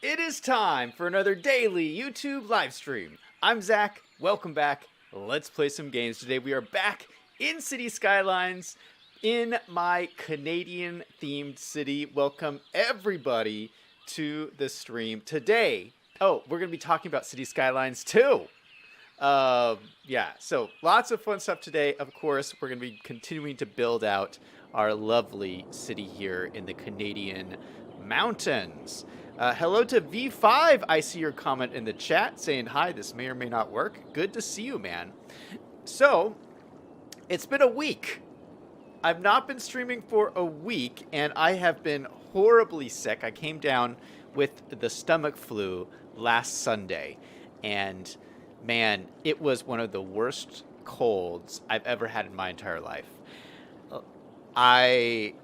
It is time for another daily YouTube live stream. I'm Zach. Welcome back. Let's play some games. Today we are back in City Skylines in my Canadian themed city. Welcome everybody to the stream today. Oh, we're going to be talking about City Skylines too. So lots of fun stuff today. Of course, we're going to be continuing to build out our lovely city here in the Canadian mountains. Hello to V5. I see your comment in the chat saying hi. This may or may not work. Good to see you, man. So, it's been a week. I've not been streaming for a week, and I have been horribly sick. I came down with the stomach flu last Sunday, and man, it was one of the worst colds I've ever had in my entire life. I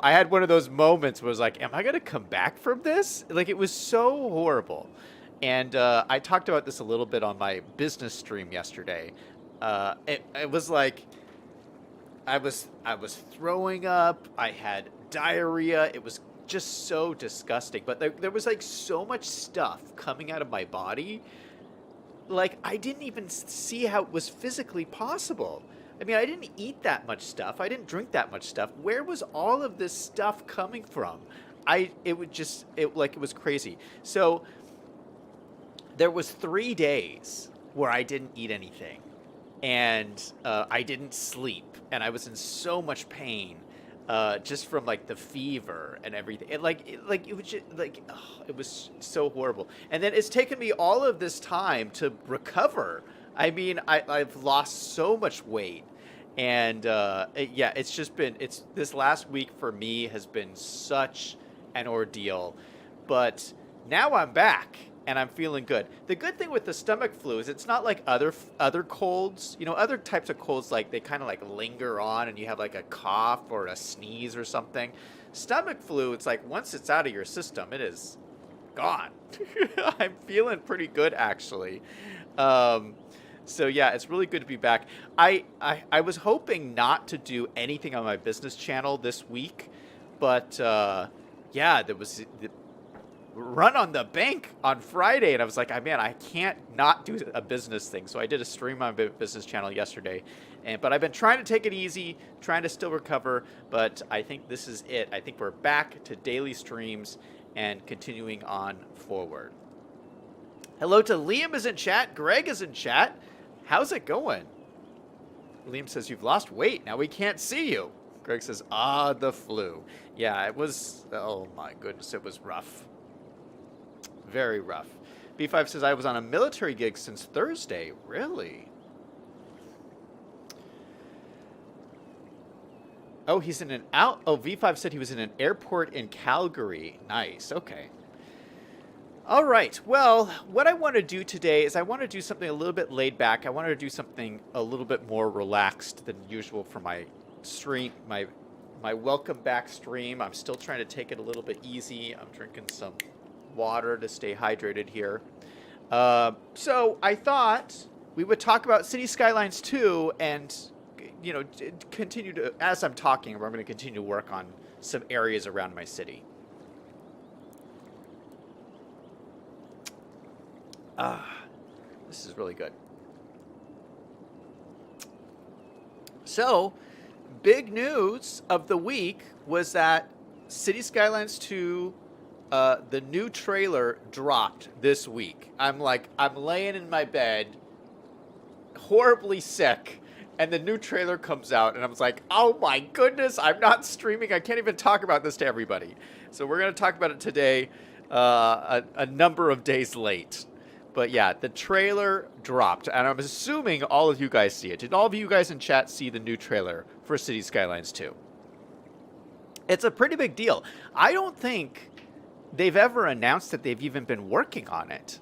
had one of those moments where I was like, am I going to come back from this? Like, it was so horrible. And I talked about this a little bit on my business stream yesterday. It was like I was throwing up. I had diarrhea. It was just so disgusting. But there was like so much stuff coming out of my body. Like, I didn't even see how it was physically possible. I mean, I didn't eat that much stuff. I didn't drink that much stuff. Where was all of this stuff coming from? It was crazy. So there was 3 days where I didn't eat anything, and I didn't sleep, and I was in so much pain, just from like the fever and everything. It was so horrible. And then it's taken me all of this time to recover. I mean, I've lost so much weight. And this last week for me has been such an ordeal. But now I'm back and I'm feeling good. The good thing with the stomach flu is it's not like other colds. You know, other types of colds, like they kind of like linger on and you have like a cough or a sneeze or something. Stomach flu, it's like once it's out of your system, it is gone. I'm feeling pretty good, actually. So yeah, it's really good to be back. I was hoping not to do anything on my business channel this week, but there was the run on the bank on Friday, and I was like, man, I can't not do a business thing. So I did a stream on my business channel yesterday, but I've been trying to take it easy, trying to still recover, but I think this is it. I think we're back to daily streams and continuing on forward. Hello to Liam is in chat. Greg is in chat. How's it going? Liam says, you've lost weight. Now we can't see you. Greg says, the flu. Yeah, it was, oh my goodness, it was rough. Very rough. B5 says, I was on a military gig since Thursday. Really? Oh, he's in V5 said he was in an airport in Calgary. Nice, okay. All right, well, what I want to do today is I want to do something a little bit laid back. I wanted to do something a little bit more relaxed than usual for my stream, my welcome back stream. I'm still trying to take it a little bit easy. I'm drinking some water to stay hydrated here. So I thought we would talk about City Skylines 2 and, you know, continue to, as I'm talking, I'm going to continue to work on some areas around my city. This is really good. So, big news of the week was that City Skylines 2, the new trailer dropped this week. I'm laying in my bed, horribly sick, and the new trailer comes out, and I was like, oh my goodness, I'm not streaming. I can't even talk about this to everybody. So we're going to talk about it today, a number of days late. But yeah, the trailer dropped, and I'm assuming all of you guys see it. Did all of you guys in chat see the new trailer for City Skylines 2? It's a pretty big deal. I don't think they've ever announced that they've even been working on it.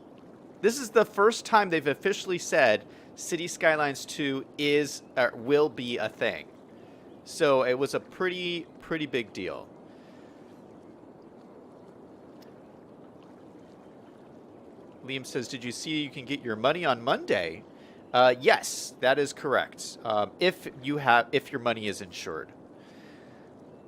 This is the first time they've officially said City Skylines 2 will be a thing. So it was a pretty big deal. Liam says, did you see you can get your money on Monday? Yes, that is correct. If your money is insured.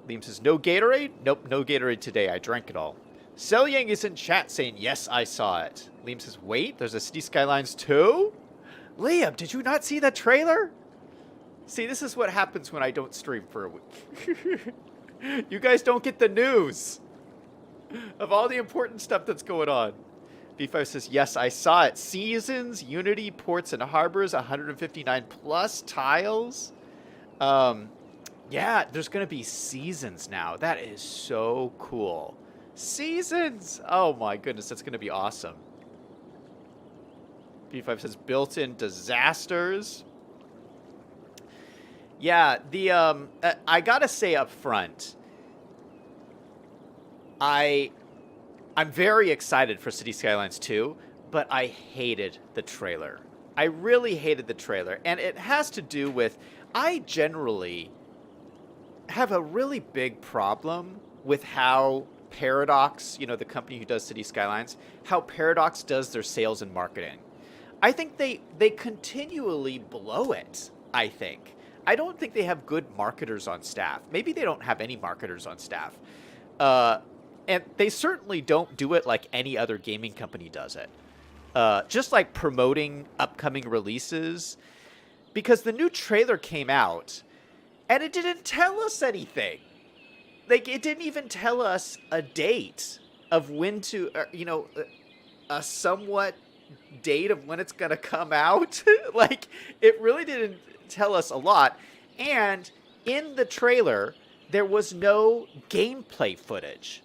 Liam says, no Gatorade? Nope, no Gatorade today. I drank it all. Selyang is in chat saying, yes, I saw it. Liam says, wait, there's a City Skylines 2? Liam, did you not see the trailer? See, this is what happens when I don't stream for a week. You guys don't get the news of all the important stuff that's going on. B5 says, yes, I saw it. Seasons, Unity, ports, and harbors, 159 plus tiles. Yeah, there's going to be seasons now. That is so cool. Seasons! Oh my goodness, that's going to be awesome. B5 says, built-in disasters. Yeah, I gotta say up front, I'm very excited for City Skylines 2, but I hated the trailer. I really hated the trailer, and it has to do with, I generally have a really big problem with how Paradox, you know, the company who does City Skylines, how Paradox does their sales and marketing. I think they continually blow it, I think. I don't think they have good marketers on staff. Maybe they don't have any marketers on staff. And they certainly don't do it like any other gaming company does it. Just like promoting upcoming releases. Because the new trailer came out, and it didn't tell us anything. Like, it didn't even tell us a date of when to, a somewhat date of when it's going to come out. Like, it really didn't tell us a lot. And in the trailer, there was no gameplay footage.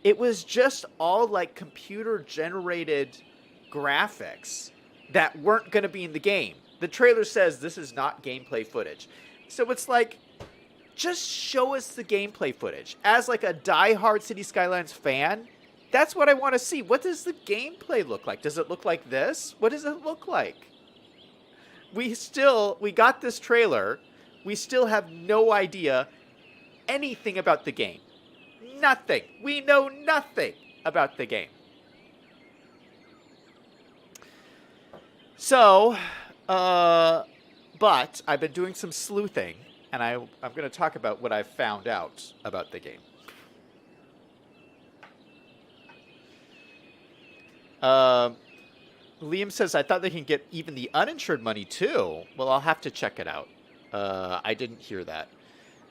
It was just all like computer-generated graphics that weren't going to be in the game. The trailer says this is not gameplay footage. So it's like, just show us the gameplay footage. As like a diehard City Skylines fan, that's what I want to see. What does the gameplay look like? Does it look like this? What does it look like? We got this trailer. We still have no idea anything about the game. Nothing. We know nothing about the game. So, but I've been doing some sleuthing, and I'm going to talk about what I've found out about the game. Liam says, I thought they can get even the uninsured money too. Well, I'll have to check it out. I didn't hear that.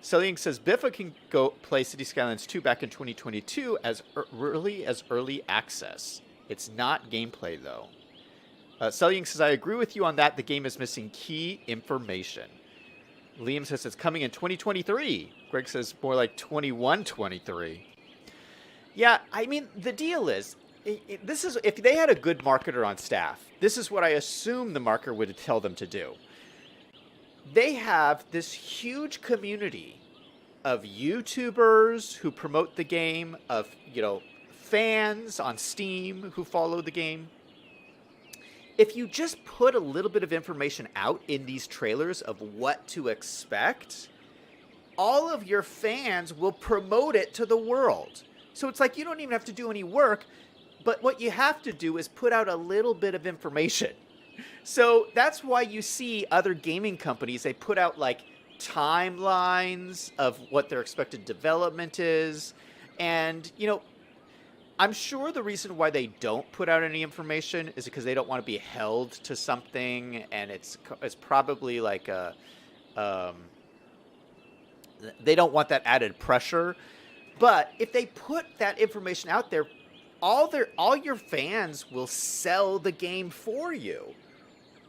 Selling says, Biffa can go play City Skylines 2 back in 2022 as early access. It's not gameplay, though. Selling says, I agree with you on that. The game is missing key information. Liam says it's coming in 2023. Greg says more like 2123. Yeah, I mean, the deal is, this is if they had a good marketer on staff, this is what I assume the marketer would tell them to do. They have this huge community of YouTubers who promote the game, of, fans on Steam who follow the game. If you just put a little bit of information out in these trailers of what to expect, all of your fans will promote it to the world. So it's like you don't even have to do any work, but what you have to do is put out a little bit of information. So that's why you see other gaming companies, they put out like timelines of what their expected development is. And, I'm sure the reason why they don't put out any information is because they don't want to be held to something. And it's probably like they don't want that added pressure. But if they put that information out there, all your fans will sell the game for you.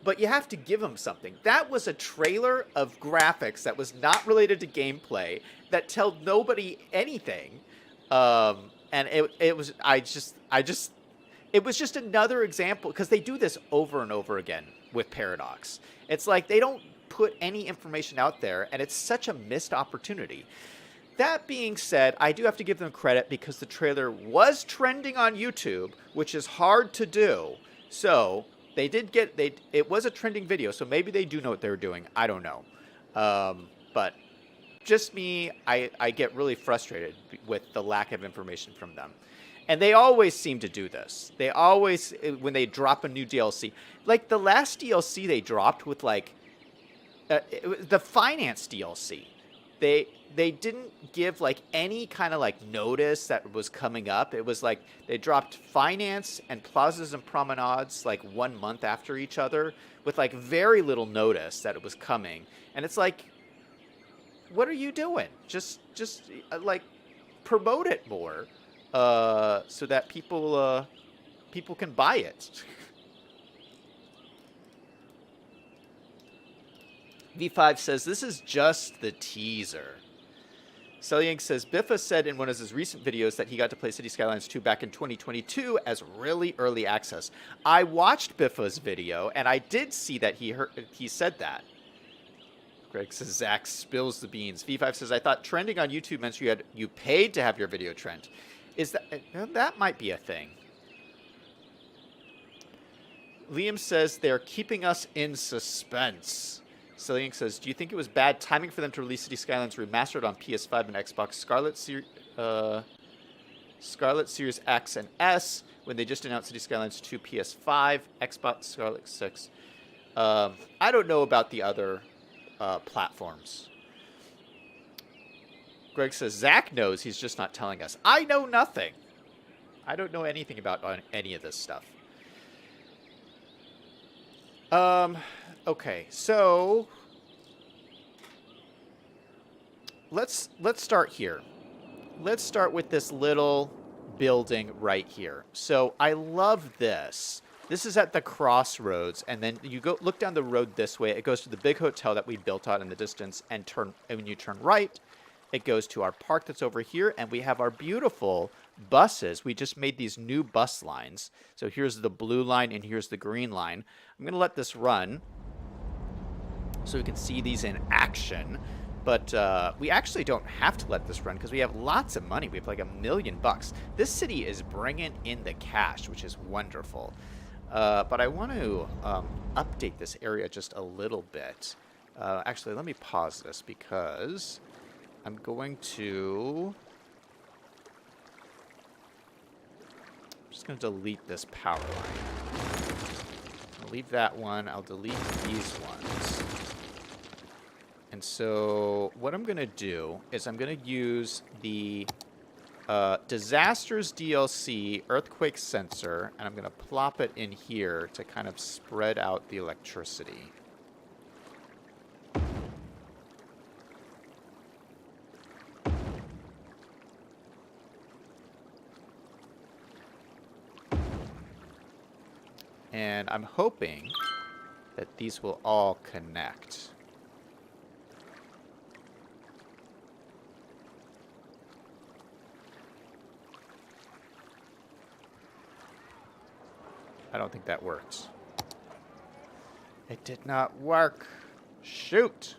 But you have to give them something. That was a trailer of graphics that was not related to gameplay, that told nobody anything. And it was just another example, because they do this over and over again with Paradox. It's like they don't put any information out there, and it's such a missed opportunity. That being said, I do have to give them credit because the trailer was trending on YouTube, which is hard to do. So they did it was a trending video, so maybe they do know what they're doing. I don't know. But just me, I get really frustrated with the lack of information from them. And they always seem to do this. They always, when they drop a new DLC, like the last DLC they dropped with the finance DLC. they didn't give like any kind of like notice that was coming up. It was like they dropped finance and plazas and promenades like 1 month after each other with like very little notice that it was coming. And it's like, what are you doing? Just like promote it more, so that people can buy it. V5 says this is just the teaser. Selyank says Biffa said in one of his recent videos that he got to play City Skylines 2 back in 2022 as really early access. I watched Biffa's video and I did see that he said that. Greg says Zach spills the beans. V5 says I thought trending on YouTube meant you paid to have your video trend. Is that might be a thing. Liam says they're keeping us in suspense. Selyank says, do you think it was bad timing for them to release City Skylines Remastered on PS5 and Xbox Scarlet Series X and S when they just announced City Skylines 2 PS5, Xbox Scarlet 6? I don't know about the other platforms. Greg says, Zach knows, he's just not telling us. I know nothing. I don't know anything about any of this stuff. Okay, so let's start here. Let's start with this little building right here. So I love this. This is at the crossroads, and then you go look down the road this way. It goes to the big hotel that we built out in the distance, and when you turn right, it goes to our park that's over here, and we have our beautiful buses. We just made these new bus lines. So here's the blue line, and here's the green line. I'm going to let this run so we can see these in action. But we actually don't have to let this run because we have lots of money. We have like $1 million. This city is bringing in the cash, which is wonderful. But I want to update this area just a little bit. Actually, let me pause this because I'm going to... I'm just going to delete this power line. I'll leave that one. I'll delete these ones. And so what I'm going to do is I'm going to use the Disasters DLC Earthquake Sensor, and I'm going to plop it in here to kind of spread out the electricity. And I'm hoping that these will all connect. I don't think that works. It did not work. Shoot.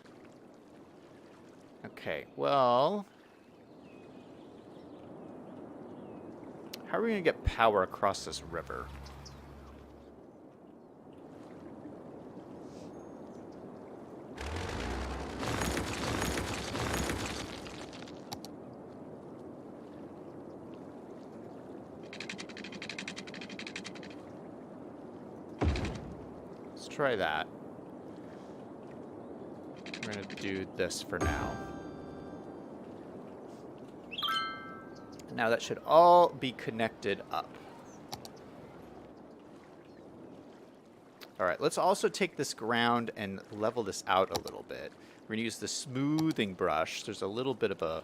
Okay, well... how are we going to get power across this river? Try that. We're going to do this for now. Now that should all be connected up. All right, let's also take this ground and level this out a little bit. We're going to use the smoothing brush. There's a little bit of a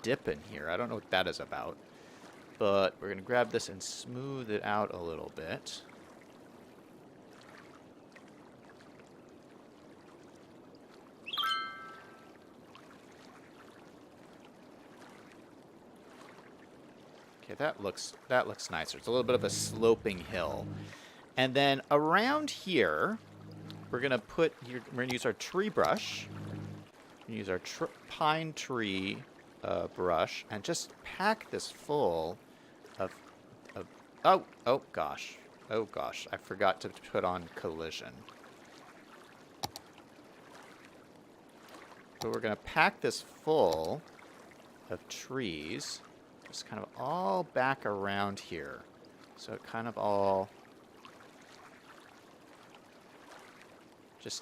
dip in here. I don't know what that is about. But we're going to grab this and smooth it out a little bit. Okay, that looks nicer. It's a little bit of a sloping hill. And then around here, we're gonna use our tree brush. We're gonna use our pine tree brush and just pack this full of oh gosh, I forgot to put on collision. So we're gonna pack this full of trees. Just kind of all back around here. So it kind of all just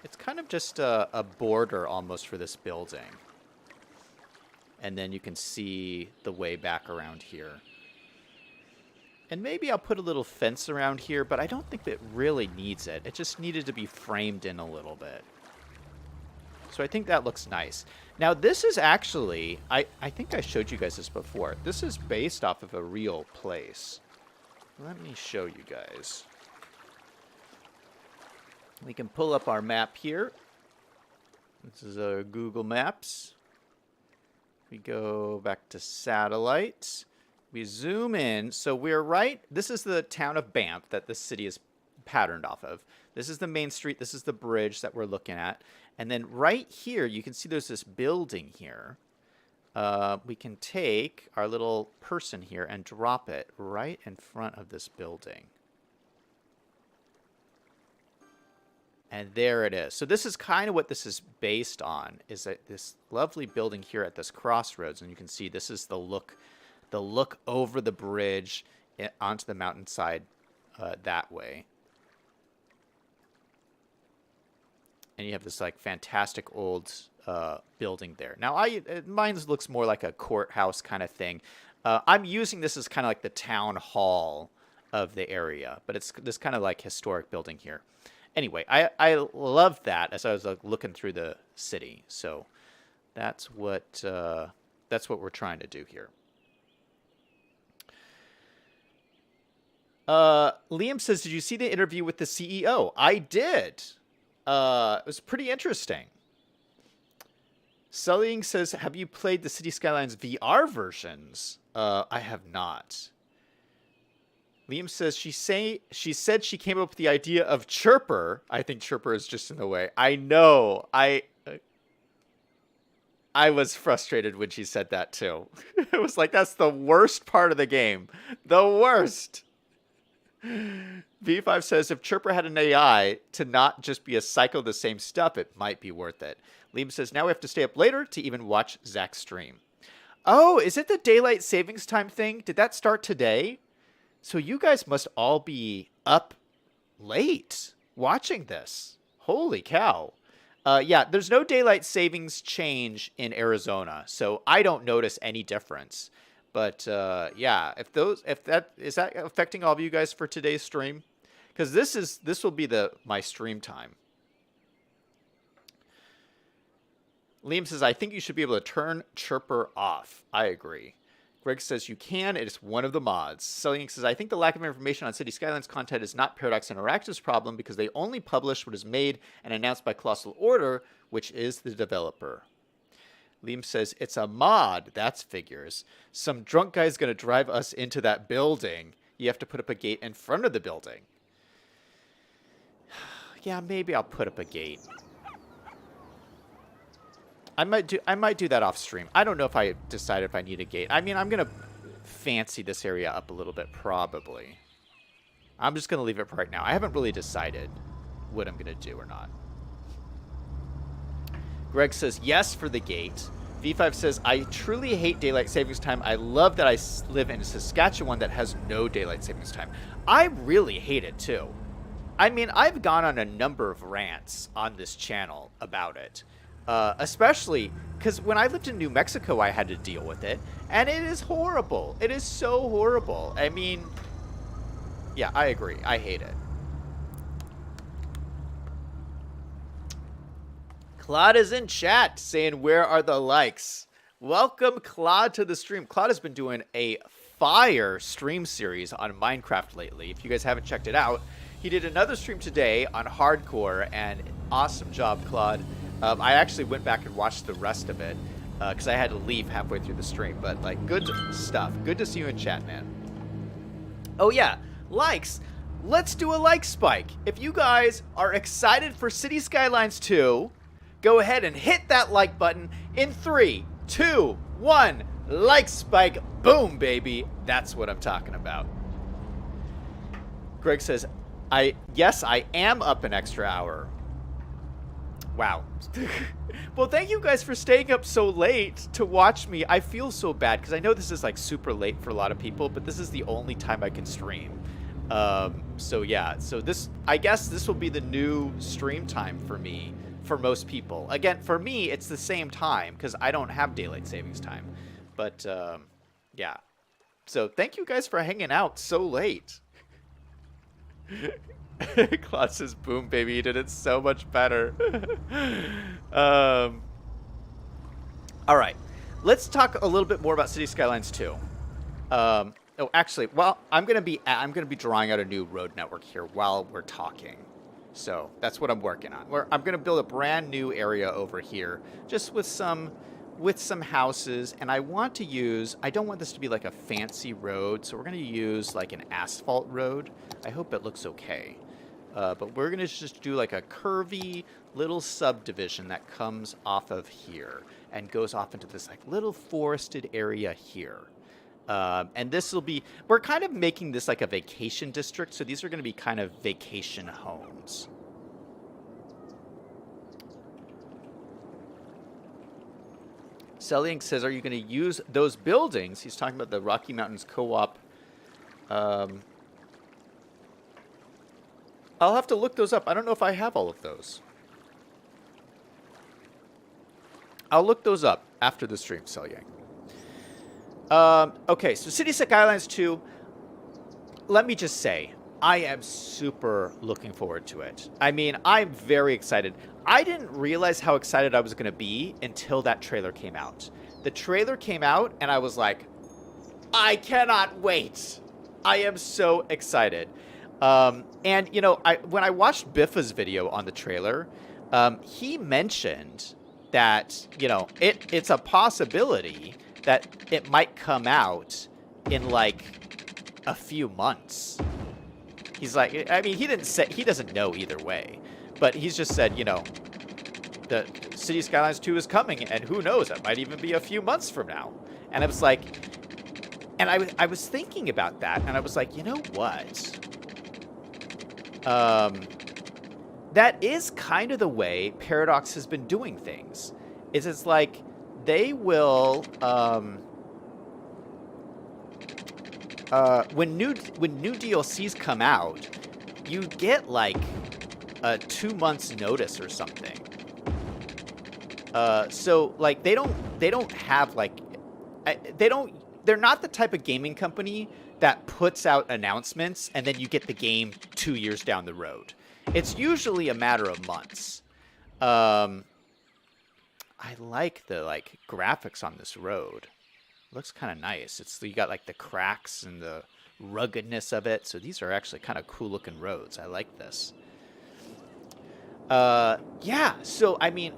It's kind of just a border almost for this building. And then you can see the way back around here. And maybe I'll put a little fence around here, but I don't think that it really needs it. It just needed to be framed in a little bit. So I think that looks nice. Now this is actually, I think I showed you guys this before. This is based off of a real place. Let me show you guys. We can pull up our map here. This is Google Maps. We go back to satellites. We zoom in. So we're right. This is the town of Banff that this city is patterned off of. This is the main street. This is the bridge that we're looking at. And then right here, you can see there's this building here. We can take our little person here and drop it right in front of this building. And there it is. So this is kind of what this is based on, is that this lovely building here at this crossroads. And you can see this is the look over the bridge onto the mountainside that way. And you have this like fantastic old building there. Now, mine looks more like a courthouse kind of thing. I'm using this as kind of like the town hall of the area, but it's this kind of like historic building here. Anyway, I love that as I was like, looking through the city. So that's what we're trying to do here. Liam says, "Did you see the interview with the CEO?" I did. It was pretty interesting. Sullying says, "Have you played the City Skylines VR versions?" I have not. Liam says, she said she came up with the idea of Chirper. I think Chirper is just in the way. I know. I was frustrated when she said that too. It was like, that's the worst part of the game. The worst. V5 says, if Chirper had an AI to not just be a cycle of the same stuff, it might be worth it. Liam says, now we have to stay up later to even watch Zach's stream. Oh, is it the daylight savings time thing? Did that start today? So you guys must all be up late watching this. Holy cow. Yeah, there's no daylight savings change in Arizona, so I don't notice any difference. But yeah, is that affecting all of you guys for today's stream? Because this will be my stream time. Liam says, I think you should be able to turn Chirper off. I agree. Greg says, you can. It is one of the mods. Selling says, I think the lack of information on City Skylines content is not Paradox Interactive's problem because they only publish what is made and announced by Colossal Order, which is the developer. Liam says, it's a mod. That's figures. Some drunk guy's going to drive us into that building. You have to put up a gate in front of the building. Yeah, maybe I'll put up a gate. I might do that off stream. I don't know if I decide if I need a gate. I mean, I'm going to fancy this area up a little bit, probably. I'm just going to leave it for right now. I haven't really decided what I'm going to do or not. Greg says, yes for the gate. V5 says, I truly hate daylight savings time. I love that I live in Saskatchewan that has no daylight savings time. I really hate it, too. I mean, I've gone on a number of rants on this channel about it. Especially because when I lived in New Mexico, I had to deal with it. And it is horrible. It is so horrible. I mean, yeah, I agree. I hate it. Claude is in chat saying, where are the likes? Welcome, Claude, to the stream. Claude has been doing a fire stream series on Minecraft lately. If you guys haven't checked it out, he did another stream today on hardcore, and awesome job, Claude. I actually went back and watched the rest of it because I had to leave halfway through the stream. But, like, good stuff. Good to see you in chat, man. Oh, yeah. Likes. Let's do a like spike. If you guys are excited for City Skylines 2, go ahead and hit that like button in 3, 2, 1. Like spike. Boom, baby. That's what I'm talking about. Greg says, yes, I am up an extra hour. Wow. Well, thank you guys for staying up so late to watch me. I feel so bad because I know this is like super late for a lot of people, but this is the only time I can stream. So yeah, so I guess this will be the new stream time for me, for most people. Again, for me, it's the same time because I don't have daylight savings time. But yeah, so thank you guys for hanging out so late. Claude says, "Boom, baby, you did it so much better." All right, let's talk a little bit more about City Skylines 2. Oh, actually, well, I'm gonna be drawing out a new road network here while we're talking. So that's what I'm working on. I'm gonna build a brand new area over here, just with some houses, and I want to use. I don't want this to be like a fancy road, so we're gonna use like an asphalt road. I hope it looks okay. But we're gonna just do like a curvy little subdivision that comes off of here and goes off into this like little forested area here. And this will be, we're kind of making this like a vacation district, so these are going to be kind of vacation homes. Selling says, are you going to use those buildings? He's talking about the Rocky Mountains Co-op. I'll have to look those up. I don't know if I have all of those. I'll look those up after the stream, Selyang. Okay, so City Skylines 2, let me just say, I am super looking forward to it. I mean, I'm very excited. I didn't realize how excited I was going to be until that trailer came out. The trailer came out, and I was like, I cannot wait. I am so excited. And, you know, when I watched Biffa's video on the trailer, he mentioned that, you know, it's a possibility that it might come out in like a few months. He's like, I mean, he doesn't know either way, but he's just said, you know, the City Skylines 2 is coming, and who knows, it might even be a few months from now. And I was like, and I was thinking about that, and I was like, you know what? That is kind of the way Paradox has been doing things. It's like they will, when new DLCs come out, you get like a 2 months notice or something. So like they don't have like, they're not the type of gaming company that puts out announcements and then you get the game 2 years down the road. It's usually a matter of months. I like the like graphics on this road. It looks kind of nice. You got like the cracks and the ruggedness of it. So these are actually kind of cool looking roads. I like this. Yeah. So I mean,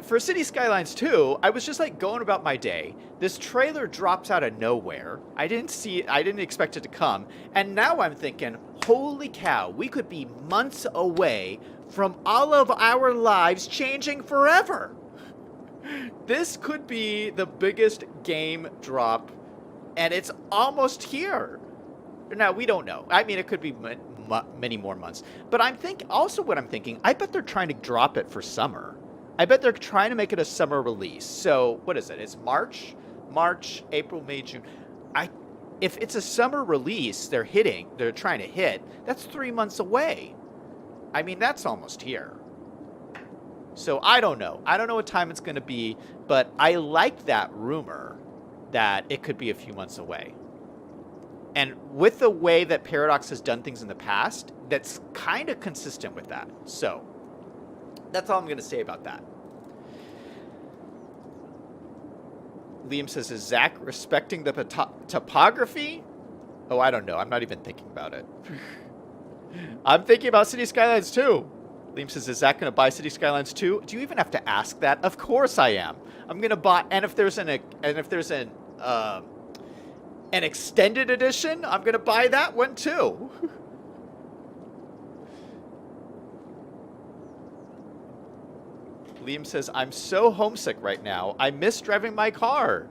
for City Skylines 2, I was just like going about my day. This trailer drops out of nowhere. I didn't expect it to come. And now I'm thinking, holy cow, we could be months away from all of our lives changing forever. This could be the biggest game drop, and it's almost here. Now, we don't know. I mean, it could be many more months. But what I'm thinking, I bet they're trying to drop it for summer. I bet they're trying to make it a summer release. So, what is it? It's March, April, May, June. If it's a summer release they're trying to hit, that's 3 months away. I mean, that's almost here. So I don't know. I don't know what time it's going to be, but I like that rumor that it could be a few months away. And with the way that Paradox has done things in the past, that's kind of consistent with that. So that's all I'm going to say about that. Liam says, is Zach respecting the topography? Oh, I don't know. I'm not even thinking about it. I'm thinking about City Skylines 2. Liam says, is Zach going to buy City Skylines 2? Do you even have to ask that? Of course I am. I'm going to buy, and if there's an extended edition, I'm going to buy that one too. Liam says, I'm so homesick right now. I miss driving my car.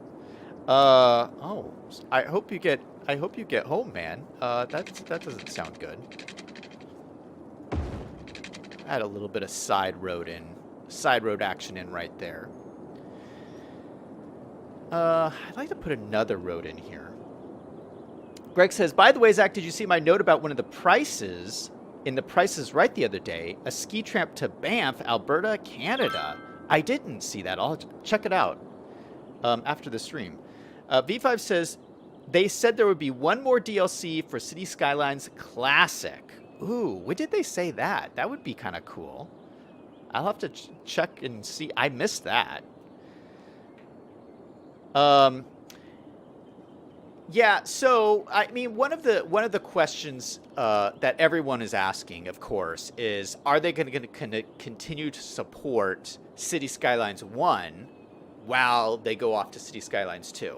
Oh, I hope you get home, man. That doesn't sound good. I had a little bit of side road action in right there. I'd like to put another road in here. Greg says, by the way, Zach, did you see my note about one of the prices in the Price is Right the other day? A ski trip to Banff, Alberta, Canada. I didn't see that. I'll check it out after the stream. V5 says, they said there would be one more DLC for City Skylines Classic. Ooh, when did they say that? That would be kind of cool. I'll have to check and see. I missed that. Yeah, so I mean, one of the questions that everyone is asking, of course, is are they going to continue to support City Skylines 1 while they go off to City Skylines 2?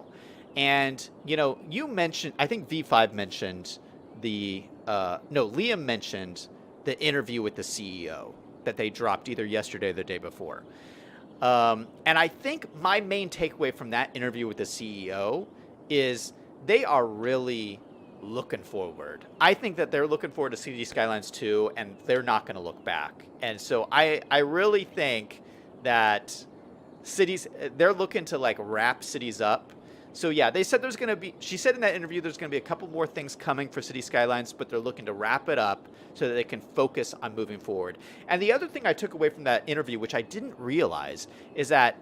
And you mentioned, I think V5 mentioned Liam mentioned the interview with the CEO that they dropped either yesterday or the day before. And I think my main takeaway from that interview with the CEO is they are really looking forward. I think that they're looking forward to City Skylines 2, and they're not going to look back. And so I really think that they're looking to like wrap cities up. So yeah, they said she said in that interview there's going to be a couple more things coming for City Skylines, but they're looking to wrap it up so that they can focus on moving forward. And the other thing I took away from that interview, which I didn't realize, is that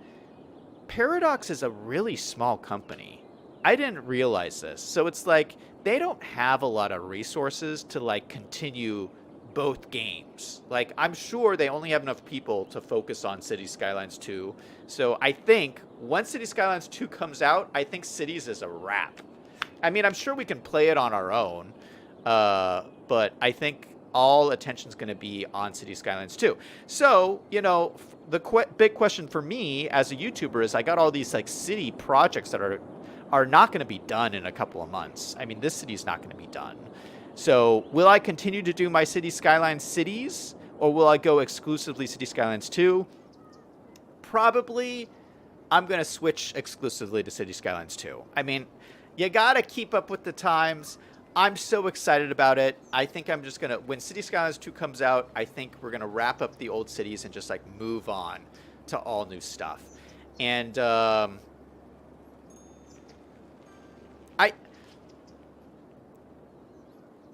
Paradox is a really small company. I didn't realize this. So it's like they don't have a lot of resources to like continue both games. Like I'm sure they only have enough people to focus on City Skylines 2. So I think once City Skylines 2 comes out, I think Cities is a wrap. I mean, I'm sure we can play it on our own, but I think all attention's going to be on City Skylines 2. So, the big question for me as a YouTuber is I got all these like city projects that are not going to be done in a couple of months. I mean, this city's not going to be done. So will I continue to do my City Skylines cities, or will I go exclusively City Skylines 2? Probably I'm going to switch exclusively to City Skylines 2. I mean, you got to keep up with the times. I'm so excited about it. I think I'm just going to, when City Skylines 2 comes out, I think we're going to wrap up the old cities and just like move on to all new stuff. And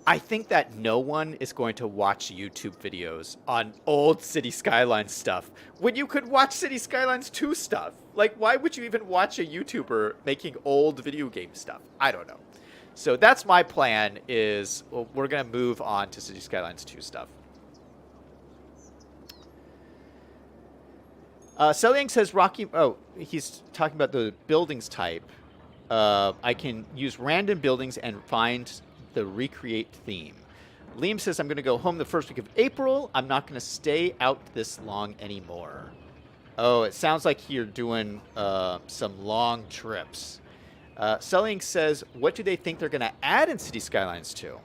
I think that no one is going to watch YouTube videos on old City Skylines stuff when you could watch City Skylines 2 stuff. Like, why would you even watch a YouTuber making old video game stuff? I don't know. So that's my plan is we're going to move on to City Skylines 2 stuff. Selling says Rocky... Oh, he's talking about the buildings type. I can use random buildings and find the recreate theme. Liam says, I'm going to go home the first week of April. I'm not going to stay out this long anymore. Oh, it sounds like you're doing some long trips. Selling says, what do they think they're going to add in City Skylines 2?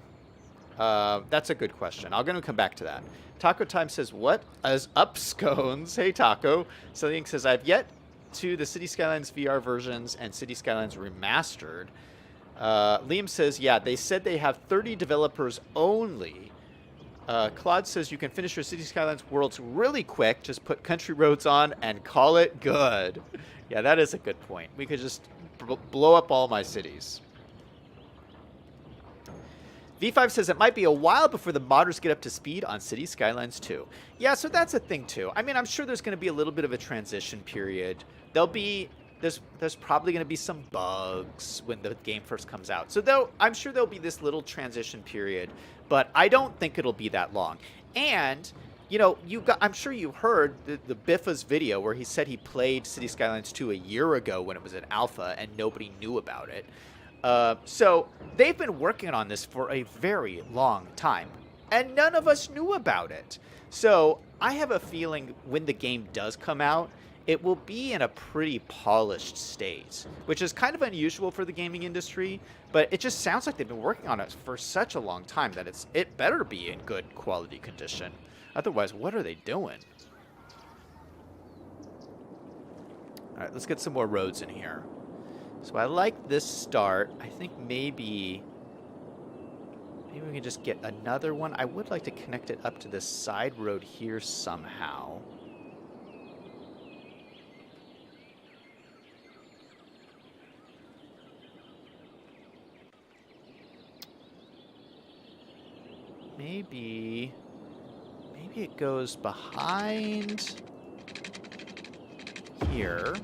That's a good question. I'm going to come back to that. Taco Time says, what is up, scones? Hey, Taco. Selling says, I've yet to the City Skylines VR versions and City Skylines Remastered. Liam says, yeah, they said they have 30 developers only. Claude says you can finish your City Skylines worlds really quick. Just put country roads on and call it good. Yeah, that is a good point. We could just blow up all my cities. V5 says it might be a while before the modders get up to speed on City Skylines 2. Yeah, so that's a thing too. I mean, I'm sure there's going to be a little bit of a transition period. There's probably going to be some bugs when the game first comes out. So I'm sure there'll be this little transition period, but I don't think it'll be that long. And I'm sure you heard the Biffa's video where he said he played City Skylines 2 a year ago when it was an alpha and nobody knew about it. So they've been working on this for a very long time, and none of us knew about it. So I have a feeling when the game does come out, it will be in a pretty polished state, which is kind of unusual for the gaming industry, but it just sounds like they've been working on it for such a long time that it better be in good quality condition. Otherwise, what are they doing? All right, let's get some more roads in here. So I like this start. I think maybe we can just get another one. I would like to connect it up to this side road here somehow. maybe it goes behind here.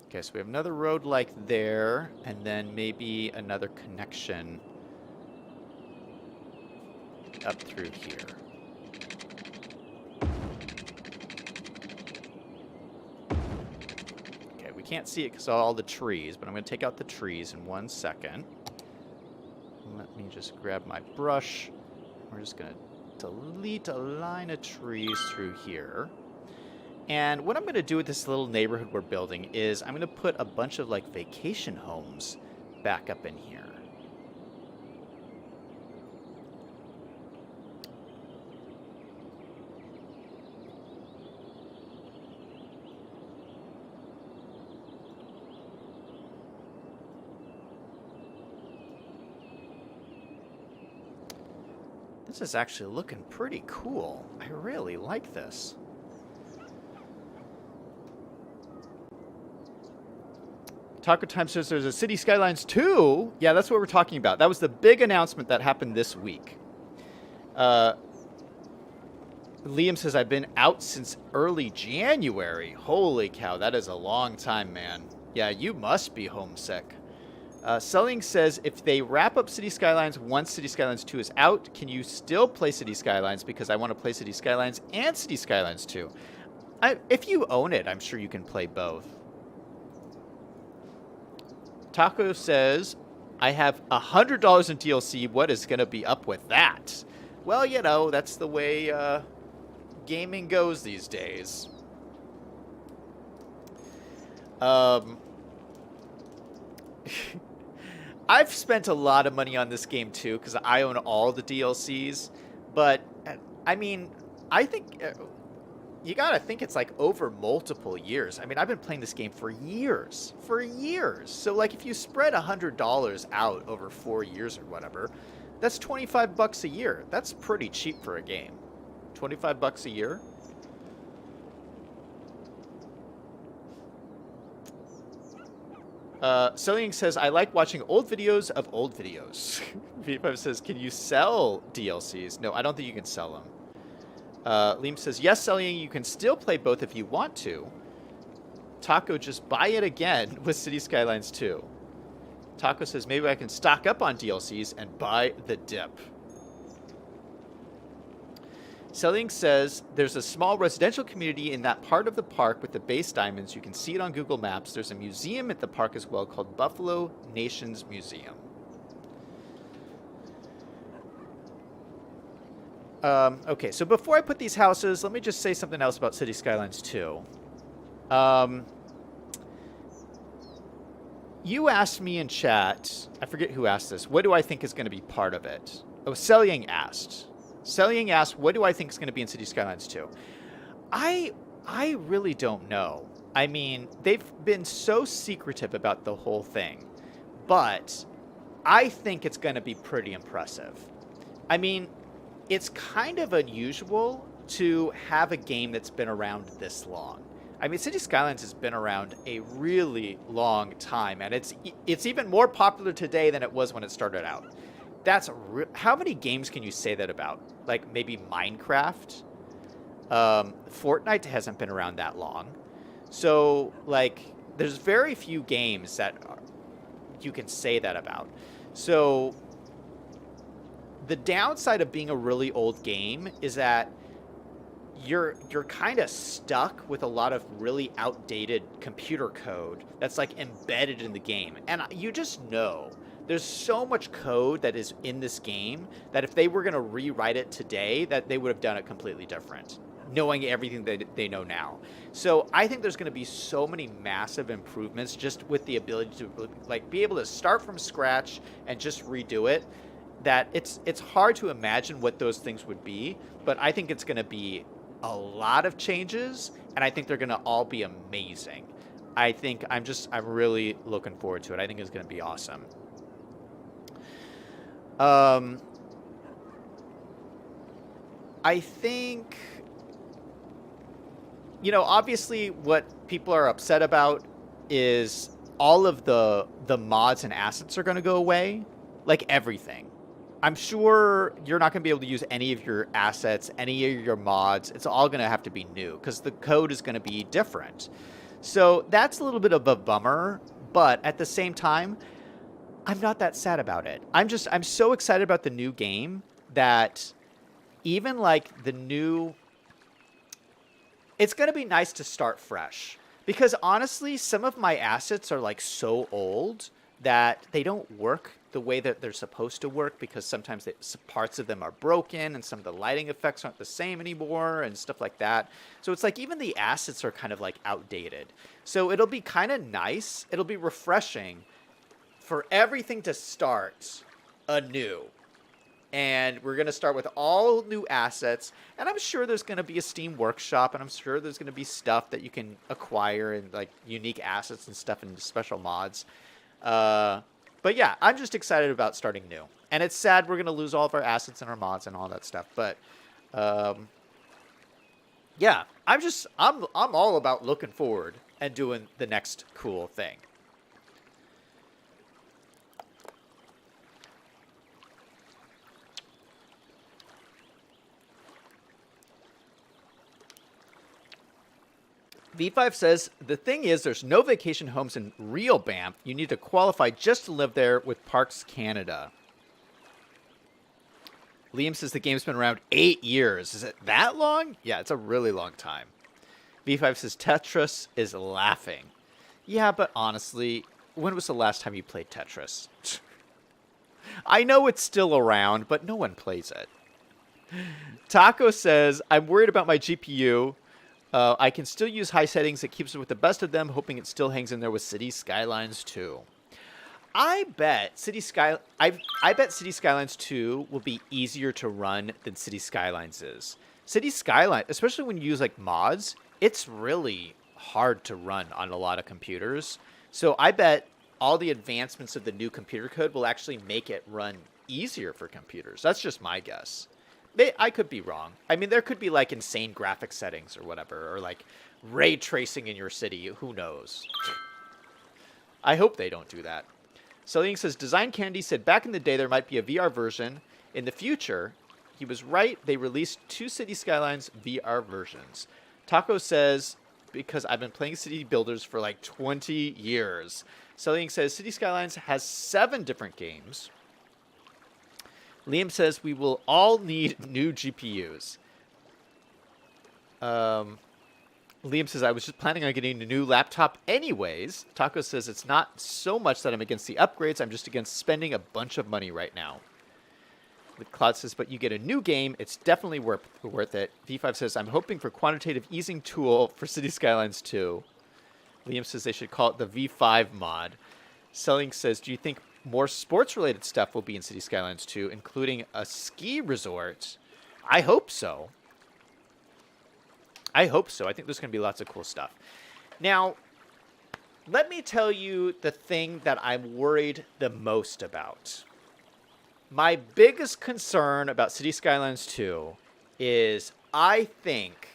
Okay, so we have another road like there, and then maybe another connection up through here. Okay, we can't see it because of all the trees, but I'm going to take out the trees in 1 second. Let me just grab my brush. We're just going to delete a line of trees through here. And what I'm going to do with this little neighborhood we're building is I'm going to put a bunch of like vacation homes back up in here. This is actually looking pretty cool. I really like this. Taco Time says there's a City Skylines 2. Yeah, that's what we're talking about. That was the big announcement that happened this week. Liam says, I've been out since early January. Holy cow, that is a long time, man. Yeah, you must be homesick. Selling says, if they wrap up City Skylines once City Skylines 2 is out, can you still play City Skylines? Because I want to play City Skylines and City Skylines 2. If you own it, I'm sure you can play both. Taco says, I have $100 in DLC. What is going to be up with that? Well, you know, that's the way gaming goes these days. I've spent a lot of money on this game, too, because I own all the DLCs. But, I mean, I think... you gotta think it's like over multiple years. I mean, I've been playing this game for years. So, like, if you spread $100 out over 4 years or whatever, that's $25 a year. That's pretty cheap for a game. $25 a year? Selling says, I like watching old videos of old videos. V5 says, can you sell DLCs? No, I don't think you can sell them. Liam says, yes, Selling, you can still play both if you want to. Taco, just buy it again with City Skylines 2. Taco says, maybe I can stock up on DLCs and buy the dip. Selling says, there's a small residential community in that part of the park with the base diamonds. You can see it on Google Maps. There's a museum at the park as well called Buffalo Nations Museum. Okay, so before I put these houses, let me just say something else about City Skylines 2. You asked me in chat, I forget who asked this, what do I think is going to be part of it? Oh, Selying asked. Selying asked, what do I think is going to be in City Skylines 2? I really don't know. I mean, they've been so secretive about the whole thing, but I think it's going to be pretty impressive. I mean, it's kind of unusual to have a game that's been around this long. I mean, City Skylines has been around a really long time, and it's even more popular today than it was when it started out. How many games can you say that about? Like maybe Minecraft? Fortnite hasn't been around that long. So, like, there's very few games that you can say that about. So, the downside of being a really old game is that you're kind of stuck with a lot of really outdated computer code that's like embedded in the game. And you just know there's so much code that is in this game that if they were going to rewrite it today, that they would have done it completely different, knowing everything that they know now. So I think there's going to be so many massive improvements just with the ability to like be able to start from scratch and just redo it, that it's hard to imagine what those things would be, but I think it's going to be a lot of changes, and I think they're going to all be amazing. I'm really looking forward to it. I think it's going to be awesome. I think, obviously what people are upset about is all of the mods and assets are going to go away, like everything. I'm sure you're not going to be able to use any of your assets, any of your mods. It's all going to have to be new because the code is going to be different. So that's a little bit of a bummer, but at the same time, I'm not that sad about it. I'm so excited about the new game that even like the new, it's going to be nice to start fresh. Because honestly, some of my assets are like so old that they don't work the way that they're supposed to work, because sometimes parts of them are broken and some of the lighting effects aren't the same anymore and stuff like that. So it's like even the assets are kind of like outdated. So it'll be kind of nice. It'll be refreshing for everything to start anew. And we're going to start with all new assets. And I'm sure there's going to be a Steam workshop. And I'm sure there's going to be stuff that you can acquire and like unique assets and stuff and special mods. But yeah, I'm just excited about starting new. And it's sad we're going to lose all of our assets and our mods and all that stuff. But yeah, I'm all about looking forward and doing the next cool thing. V5 says, the thing is, there's no vacation homes in real Banff. You need to qualify just to live there with Parks Canada. Liam says the game's been around 8 years. Is it that long? Yeah, it's a really long time. V5 says Tetris is laughing. Yeah, but honestly, when was the last time you played Tetris? I know it's still around, but no one plays it. Taco says, I'm worried about my GPU. I can still use high settings. It keeps it with the best of them, hoping it still hangs in there with City Skylines 2. I bet City Skylines 2 will be easier to run than City Skylines is. City Skylines, especially when you use like mods, it's really hard to run on a lot of computers. So I bet all the advancements of the new computer code will actually make it run easier for computers. That's just my guess. I could be wrong. I mean, there could be like insane graphic settings or whatever, or like ray tracing in your city. Who knows? I hope they don't do that. Celine says, Design Candy said back in the day there might be a VR version. In the future, he was right. They released 2 City Skylines VR versions. Taco says, because I've been playing City Builders for like 20 years. Celine says, City Skylines has 7 different games. Liam says, we will all need new GPUs. Liam says, I was just planning on getting a new laptop anyways. Taco says, it's not so much that I'm against the upgrades. I'm just against spending a bunch of money right now. Cloud says, but you get a new game. It's definitely worth it. V5 says, I'm hoping for quantitative easing tool for City Skylines 2. Liam says they should call it the V5 mod. Selling says, do you think more sports-related stuff will be in City Skylines 2, including a ski resort? I hope so. I hope so. I think there's going to be lots of cool stuff. Now, let me tell you the thing that I'm worried the most about. My biggest concern about City Skylines 2 is I think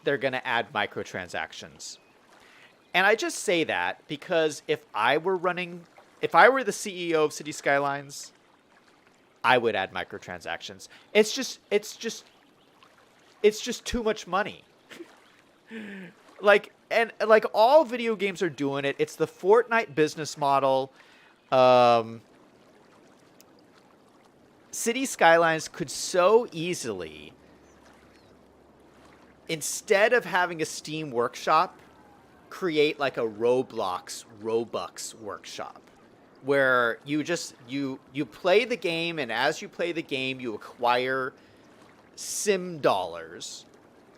they're going to add microtransactions. And I just say that because if I were the CEO of City Skylines, I would add microtransactions. It's just too much money. Like all video games are doing it. It's the Fortnite business model. City Skylines could so easily, instead of having a Steam workshop, create like a Roblox workshop, where you play the game, and as you play the game, you acquire sim dollars,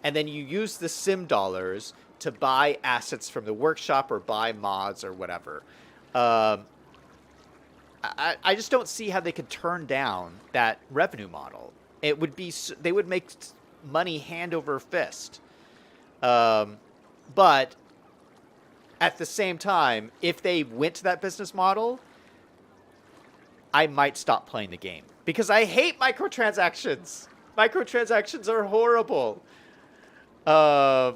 and then you use the sim dollars to buy assets from the workshop or buy mods or whatever. I just don't see how they could turn down that revenue model. It would be, they would make money hand over fist. But at the same time, if they went to that business model, I might stop playing the game because I hate microtransactions. Microtransactions are horrible. Uh,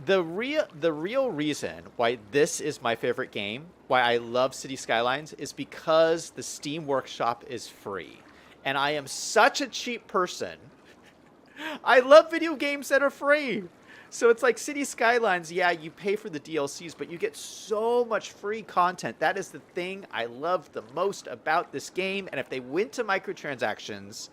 the real reason why this is my favorite game, why I love City Skylines, is because the Steam Workshop is free. And I am such a cheap person. I love video games that are free. So it's like City Skylines, yeah, you pay for the DLCs, but you get so much free content. That is the thing I love the most about this game. And if they went to microtransactions,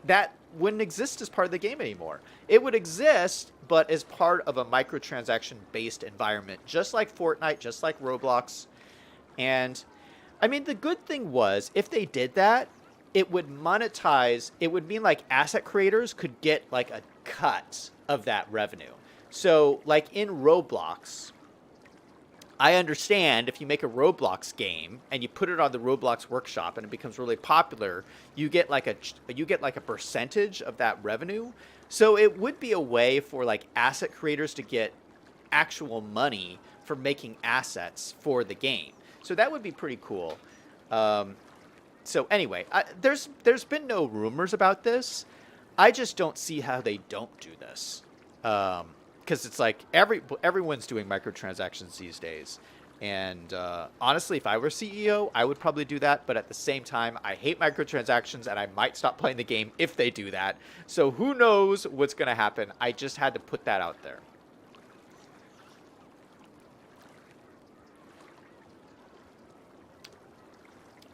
that wouldn't exist as part of the game anymore. It would exist, but as part of a microtransaction-based environment, just like Fortnite, just like Roblox. And, I mean, the good thing was, if they did that, it would monetize. It would mean, like, asset creators could get, like, a cut of that revenue. So, like, in Roblox, I understand if you make a Roblox game and you put it on the Roblox Workshop and it becomes really popular, you get like a percentage of that revenue. So it would be a way for like asset creators to get actual money for making assets for the game. So that would be pretty cool. So anyway, there's been no rumors about this. I just don't see how they don't do this. Because it's like everyone's doing microtransactions these days. And honestly, if I were CEO, I would probably do that. But at the same time, I hate microtransactions, and I might stop playing the game if they do that. So who knows what's going to happen. I just had to put that out there.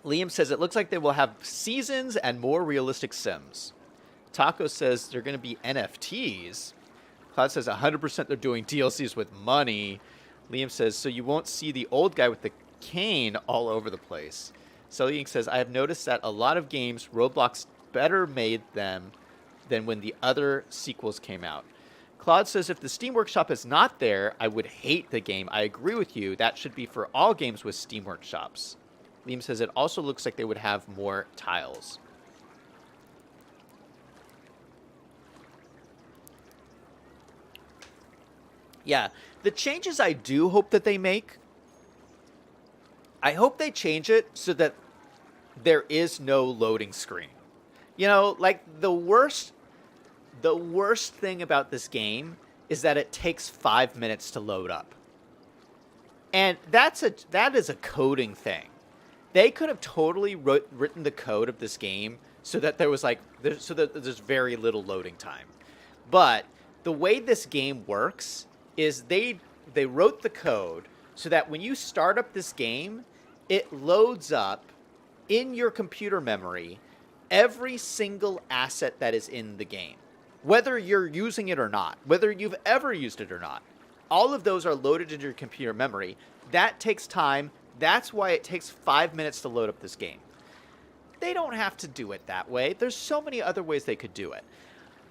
Liam says, it looks like they will have seasons and more realistic Sims. Taco says they're going to be NFTs. Cloud says 100% they're doing DLCs with money. Liam says, so you won't see the old guy with the cane all over the place. Sellying says, I have noticed that a lot of games, Roblox better made them than when the other sequels came out. Claude says, if the Steam Workshop is not there, I would hate the game. I agree with you. That should be for all games with Steam Workshops. Liam says, it also looks like they would have more tiles. Yeah, the changes I do hope that they make, I hope they change it so that there is no loading screen. You know, like the worst thing about this game is that it takes 5 minutes to load up. And that is a coding thing. They could have totally written the code of this game so that there's very little loading time. But the way this game works is they wrote the code so that when you start up this game, it loads up in your computer memory every single asset that is in the game. Whether you're using it or not, whether you've ever used it or not, all of those are loaded into your computer memory. That takes time. That's why it takes 5 minutes to load up this game. They don't have to do it that way. There's so many other ways they could do it.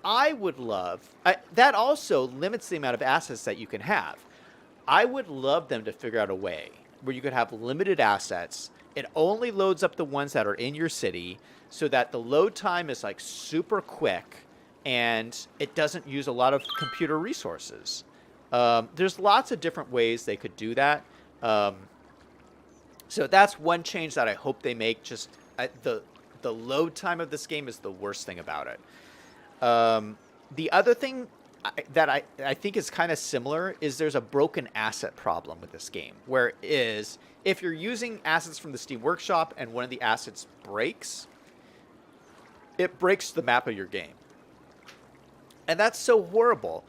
I would love... that also limits the amount of assets that you can have. I would love them to figure out a way where you could have limited assets. It only loads up the ones that are in your city so that the load time is like super quick and it doesn't use a lot of computer resources. There's lots of different ways they could do that. So that's one change that I hope they make. Just the load time of this game is the worst thing about it. The other thing that I think is kind of similar is there's a broken asset problem with this game, where is if you're using assets from the Steam Workshop and one of the assets breaks, it breaks the map of your game. And that's so horrible.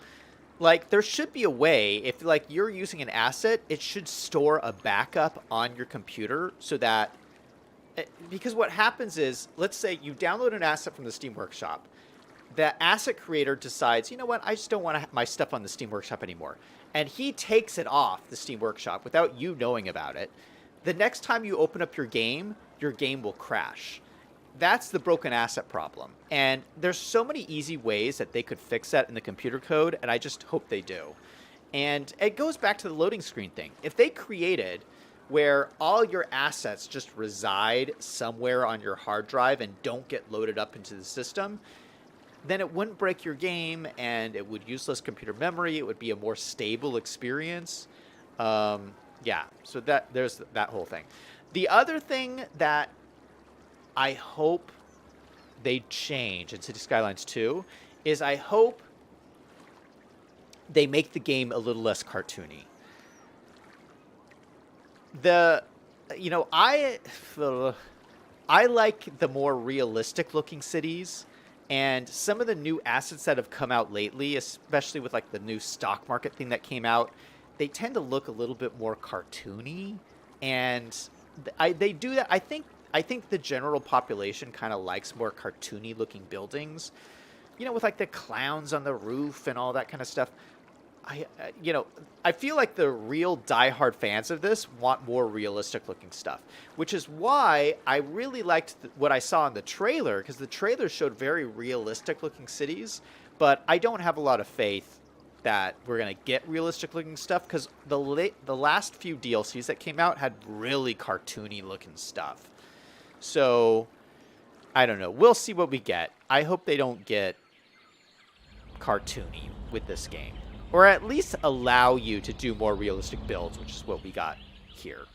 Like, there should be a way, if like you're using an asset, it should store a backup on your computer so that, because what happens is, let's say you download an asset from the Steam Workshop. The asset creator decides, you know what, I just don't want my stuff on the Steam Workshop anymore. And he takes it off the Steam Workshop without you knowing about it. The next time you open up your game will crash. That's the broken asset problem. And there's so many easy ways that they could fix that in the computer code, and I just hope they do. And it goes back to the loading screen thing. If they created where all your assets just reside somewhere on your hard drive and don't get loaded up into the system, then it wouldn't break your game, and it would use less computer memory. It would be a more stable experience. Yeah, so there's that whole thing. The other thing that I hope they change in City Skylines 2 is I hope they make the game a little less cartoony. I like the more realistic looking cities, and some of the new assets that have come out lately, especially with like the new stock market thing that came out, they tend to look a little bit more cartoony, and they do that. I think the general population kind of likes more cartoony looking buildings, with like the clowns on the roof and all that kind of stuff. I feel like the real diehard fans of this want more realistic looking stuff, which is why I really liked what I saw in the trailer, because the trailer showed very realistic looking cities, but I don't have a lot of faith that we're going to get realistic looking stuff, because the last few DLCs that came out had really cartoony looking stuff. So, I don't know. We'll see what we get. I hope they don't get cartoony with this game. Or at least allow you to do more realistic builds, which is what we got here.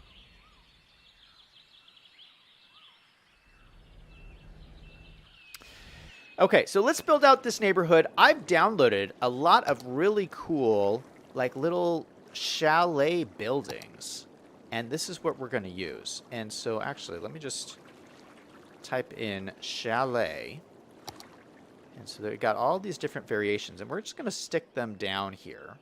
Okay, so let's build out this neighborhood. I've downloaded a lot of really cool, like, little chalet buildings. And this is what we're going to use. And so, actually, let me just type in chalet. And so they've got all these different variations, and we're just going to stick them down here.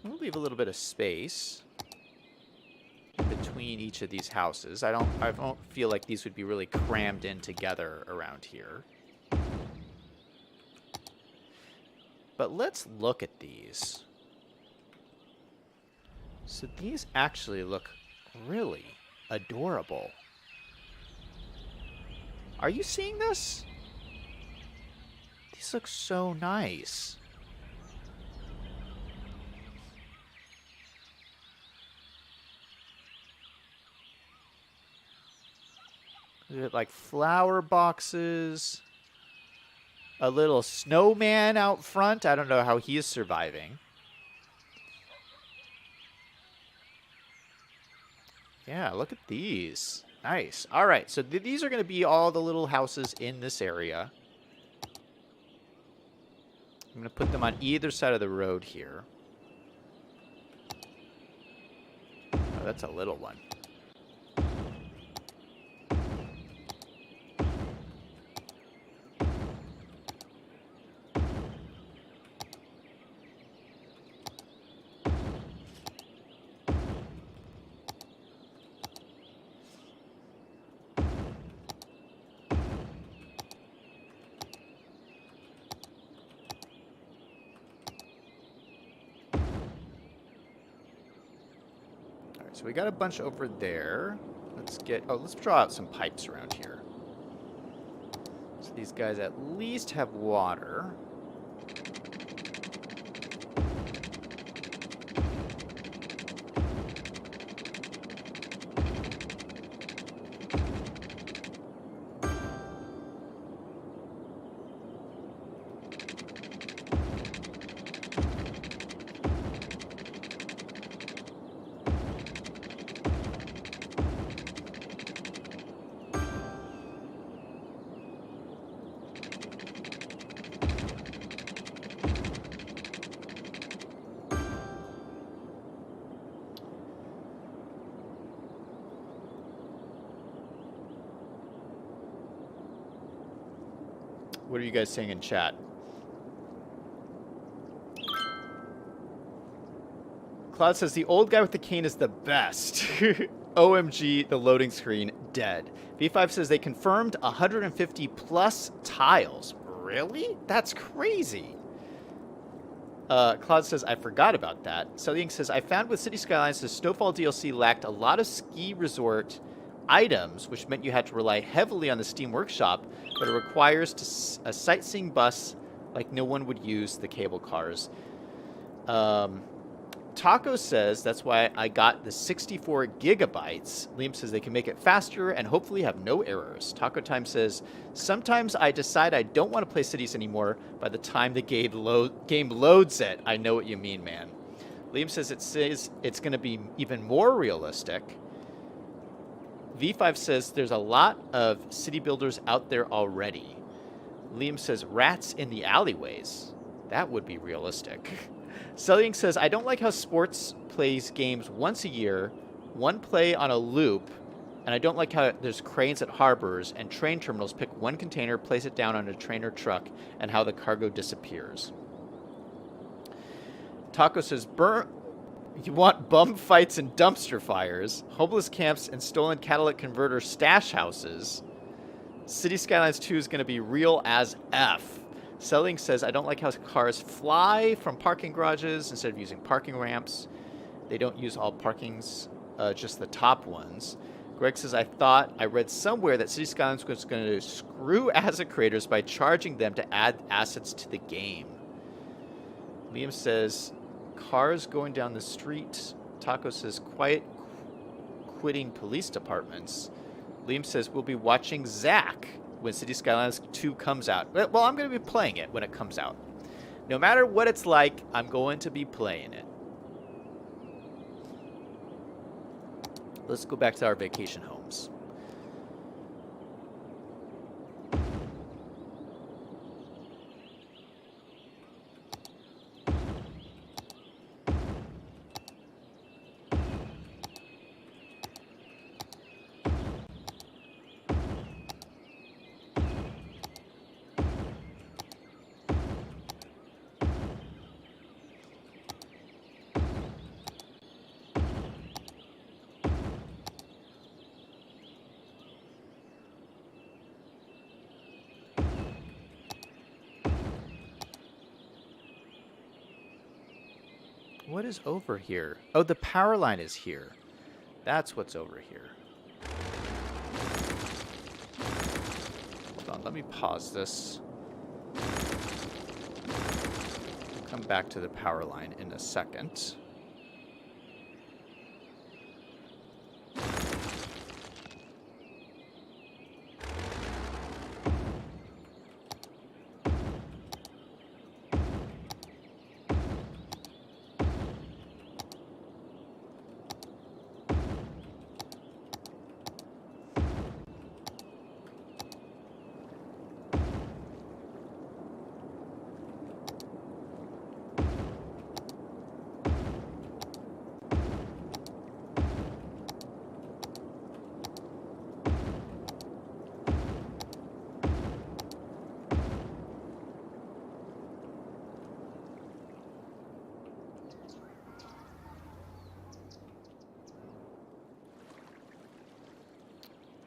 We'll leave a little bit of space between each of these houses. I don't feel like these would be really crammed in together around here. But let's look at these. So these actually look really adorable. Are you seeing this? These look so nice. Like flower boxes. A little snowman out front. I don't know how he is surviving. Yeah, look at these. Nice. All right, so these are going to be all the little houses in this area. I'm going to put them on either side of the road here. Oh, that's a little one. So we got a bunch over there. Let's draw out some pipes around here. So these guys at least have water. What are you guys saying in chat? Cloud says the old guy with the cane is the best. OMG, the loading screen, dead. V5 says they confirmed 150 plus tiles. Really? That's crazy. Cloud says, I forgot about that. Selling says, I found with City Skylines the Snowfall DLC lacked a lot of ski resort items, which meant you had to rely heavily on the Steam Workshop, but it requires a sightseeing bus like no one would use the cable cars. Taco says that's why I got the 64 gigabytes. Liam says they can make it faster and hopefully have no errors. Taco Time says, sometimes I decide I don't want to play cities anymore by the time the game loads it. I know what you mean, man. Liam says it's going to be even more realistic. V5 says there's a lot of city builders out there already. Liam says rats in the alleyways. That would be realistic. Selling says, I don't like how sports plays games once a year, one play on a loop, and I don't like how there's cranes at harbors and train terminals pick one container, place it down on a train or truck, and how the cargo disappears. Taco says, you want bum fights and dumpster fires, homeless camps and stolen catalytic converter stash houses. City Skylines 2 is going to be real as F. Selling says, I don't like how cars fly from parking garages instead of using parking ramps. They don't use all parkings, just the top ones. Greg says, I thought I read somewhere that City Skylines was going to screw asset creators by charging them to add assets to the game. Liam says, cars going down the street. Taco says, quiet quitting police departments. Liam says, we'll be watching Zach when City Skylines 2 comes out. Well, I'm going to be playing it when it comes out. No matter what it's like, I'm going to be playing it. Let's go back to our vacation homes. What is over here? Oh, the power line is here. That's what's over here. Hold on, let me pause this. I'll come back to the power line in a second.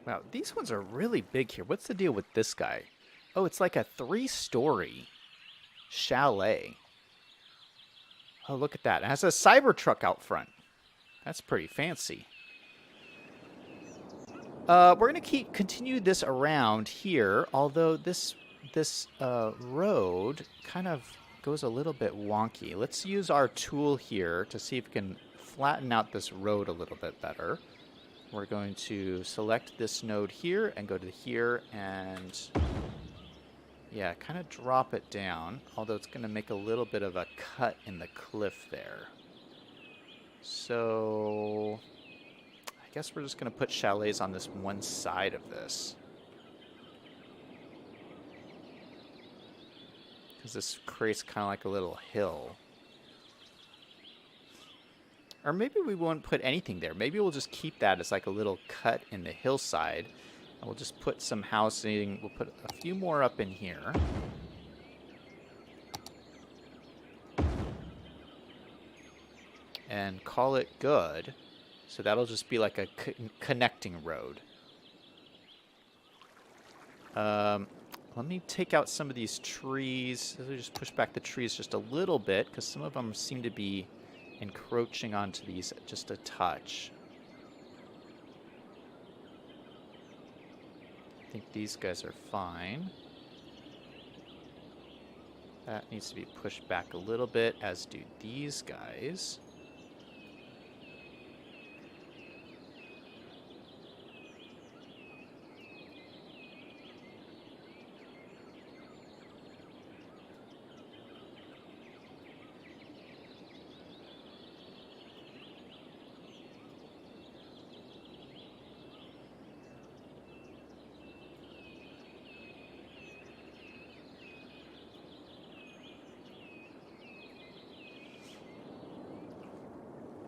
Wow, these ones are really big here. What's the deal with this guy? Oh, it's like a 3-story chalet. Oh, look at that. It has a Cybertruck out front. That's pretty fancy. We're going to continue this around here, although this road kind of goes a little bit wonky. Let's use our tool here to see if we can flatten out this road a little bit better. We're going to select this node here and go to here and, yeah, kind of drop it down, although it's going to make a little bit of a cut in the cliff there. So I guess we're just going to put chalets on this one side of this, because this creates kind of like a little hill. Or maybe we won't put anything there. Maybe we'll just keep that as like a little cut in the hillside. And we'll just put some housing. We'll put a few more up in here. And call it good. So that'll just be like a connecting road. Let me take out some of these trees. Let me just push back the trees just a little bit, because some of them seem to be encroaching onto these just a touch. I think these guys are fine. That needs to be pushed back a little bit, as do these guys.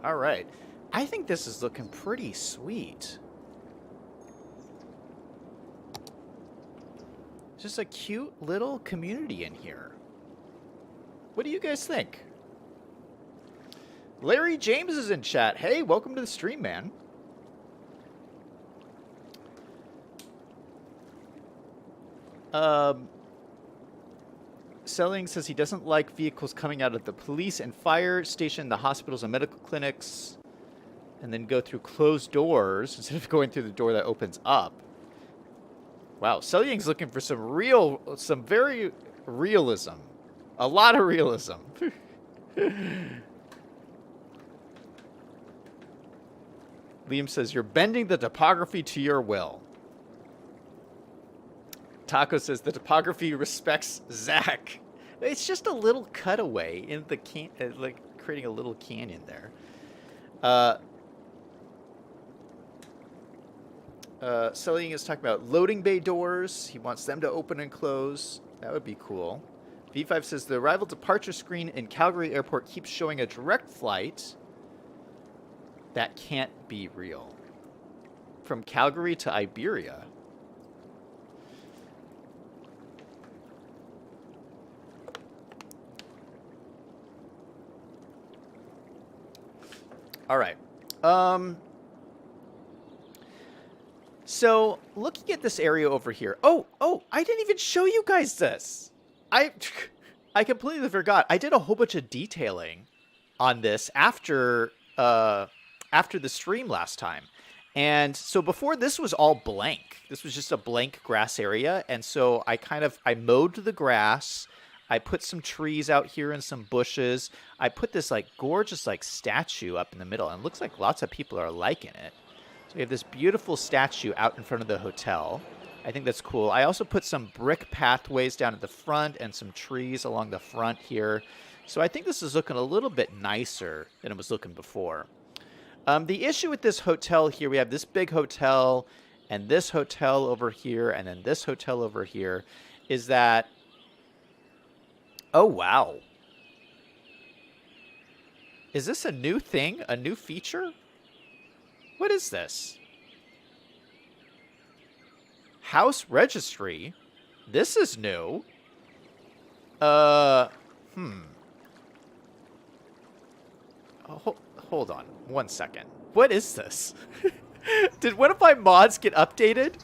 All right. I think this is looking pretty sweet. Just a cute little community in here. What do you guys think? Larry James is in chat. Hey, welcome to the stream, man. Selling says he doesn't like vehicles coming out of the police and fire station, the hospitals and medical clinics, and then go through closed doors instead of going through the door that opens up. Wow, Selying's looking for some very realism. A lot of realism. Liam says, you're bending the topography to your will. Taco says, the topography respects Zach. It's just a little cutaway in the like creating a little canyon there. Selling is talking about loading bay doors. He wants them to open and close. That would be cool. V5 says, the arrival departure screen in Calgary Airport keeps showing a direct flight. That can't be real. From Calgary to Iberia. All right. So looking at this area over here. Oh, I didn't even show you guys this. I completely forgot. I did a whole bunch of detailing on this after the stream last time. And so before, this was all blank. This was just a blank grass area. And so I mowed the grass. I put some trees out here and some bushes. I put this like gorgeous like statue up in the middle, and it looks like lots of people are liking it. So we have this beautiful statue out in front of the hotel. I think that's cool. I also put some brick pathways down at the front and some trees along the front here. So I think this is looking a little bit nicer than it was looking before. The issue with this hotel here, we have this big hotel and this hotel over here and then this hotel over here, is that... Oh, wow. Is this a new thing? A new feature? What is this? House registry? This is new. Hold on. 1 second. What is this? Did one of my mods get updated?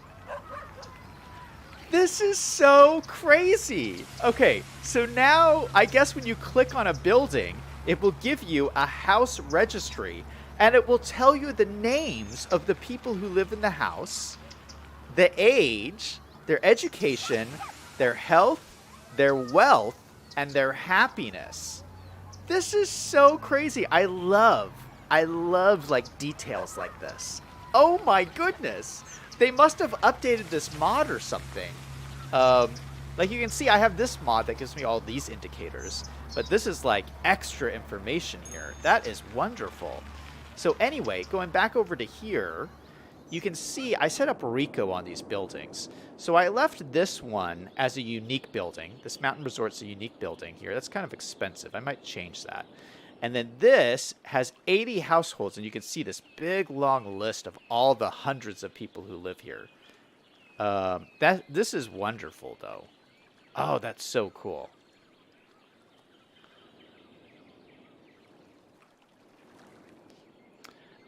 This is so crazy. Okay, so now I guess when you click on a building, it will give you a house registry, and it will tell you the names of the people who live in the house, the age, their education, their health, their wealth, and their happiness. This is so crazy. I love like details like this. Oh my goodness. They must have updated this mod or something. Like you can see, I have this mod that gives me all these indicators, but this is like extra information here. That is wonderful. So anyway, going back over to here, you can see I set up Rico on these buildings. So I left this one as a unique building. This mountain resort's a unique building here. That's kind of expensive. I might change that. And then this has 80 households, and you can see this big long list of all the hundreds of people who live here. This is wonderful, though. Oh, that's so cool.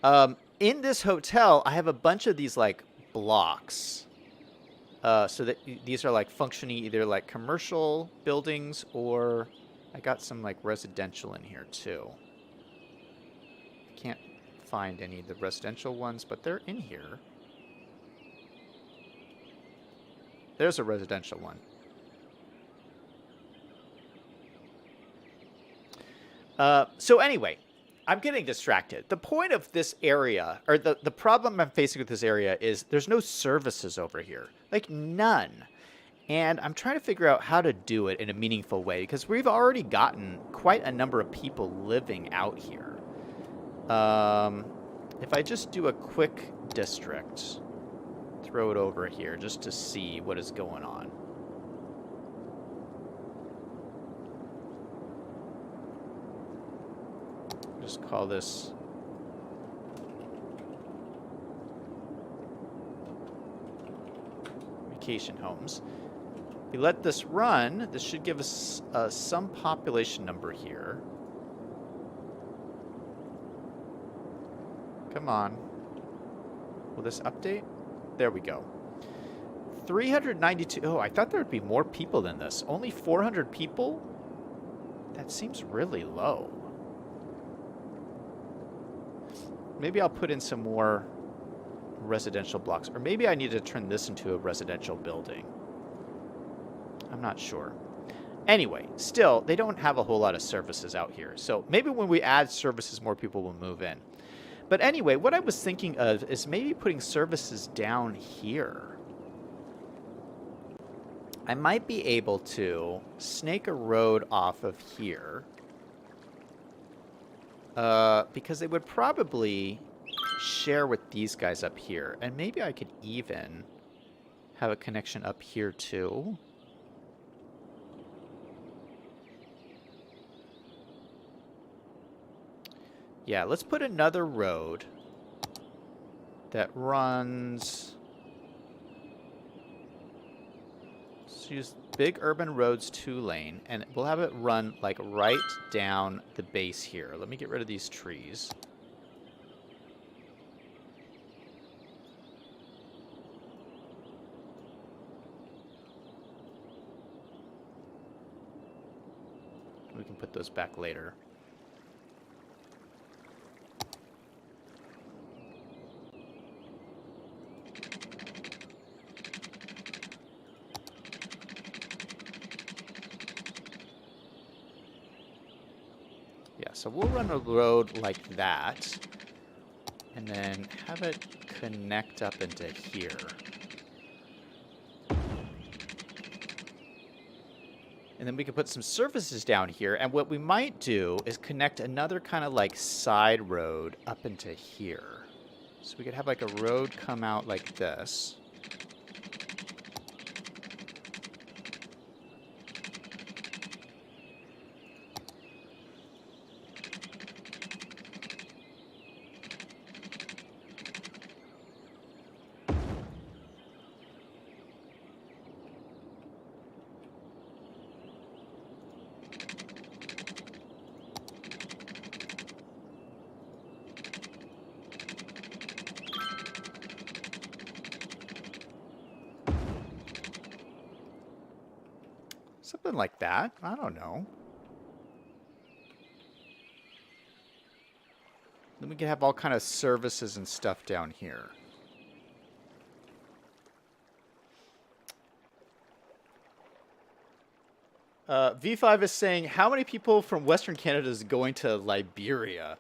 In this hotel, I have a bunch of these like blocks. So that these are like functioning either like commercial buildings, or I got some like residential in here too. Can't find any of the residential ones, but they're in here. There's a residential one. So anyway, I'm getting distracted. The point of this area, or the problem I'm facing with this area, is there's no services over here. Like, none. And I'm trying to figure out how to do it in a meaningful way, because we've already gotten quite a number of people living out here. If I just do a quick district, throw it over here just to see what is going on. Just call this vacation homes. We let this run. This should give us some population number here. Come on. Will this update? There we go. 392. Oh, I thought there would be more people than this. Only 400 people? That seems really low. Maybe I'll put in some more residential blocks. Or maybe I need to turn this into a residential building. I'm not sure. Anyway, still, they don't have a whole lot of services out here. So maybe when we add services, more people will move in. But anyway, what I was thinking of is maybe putting services down here. I might be able to snake a road off of here. Because they would probably share with these guys up here. And maybe I could even have a connection up here too. Yeah, let's put another road that runs... Let's use big urban roads 2-lane, and we'll have it run like right down the base here. Let me get rid of these trees. We can put those back later. So we'll run a road like that, and then have it connect up into here. And then we can put some services down here, and what we might do is connect another kind of like side road up into here. So we could have like a road come out like this. Something like that. I don't know. Then we can have all kind of services and stuff down here. V5 is saying, how many people from Western Canada is going to Liberia?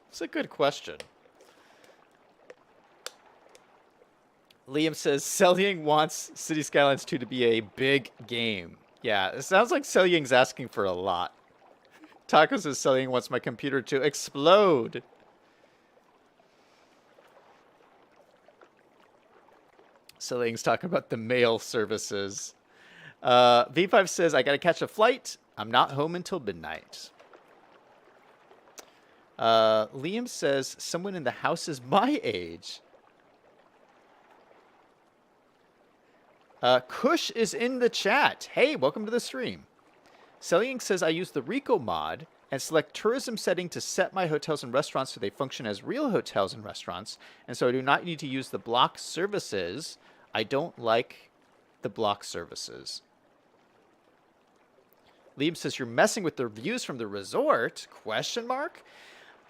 It's a good question. Liam says, Selying wants City Skylines 2 to be a big game. Yeah, it sounds like Selying's asking for a lot. Taco says, Selying wants my computer to explode. Selying's talking about the mail services. V5 says, I gotta catch a flight. I'm not home until midnight. Liam says, someone in the house is my age. Kush is in the chat. Hey, welcome to the stream. Selying says, I use the Rico mod and select tourism setting to set my hotels and restaurants so they function as real hotels and restaurants. And so I do not need to use the block services. I don't like the block services. Liam says, you're messing with the views from the resort? Question mark?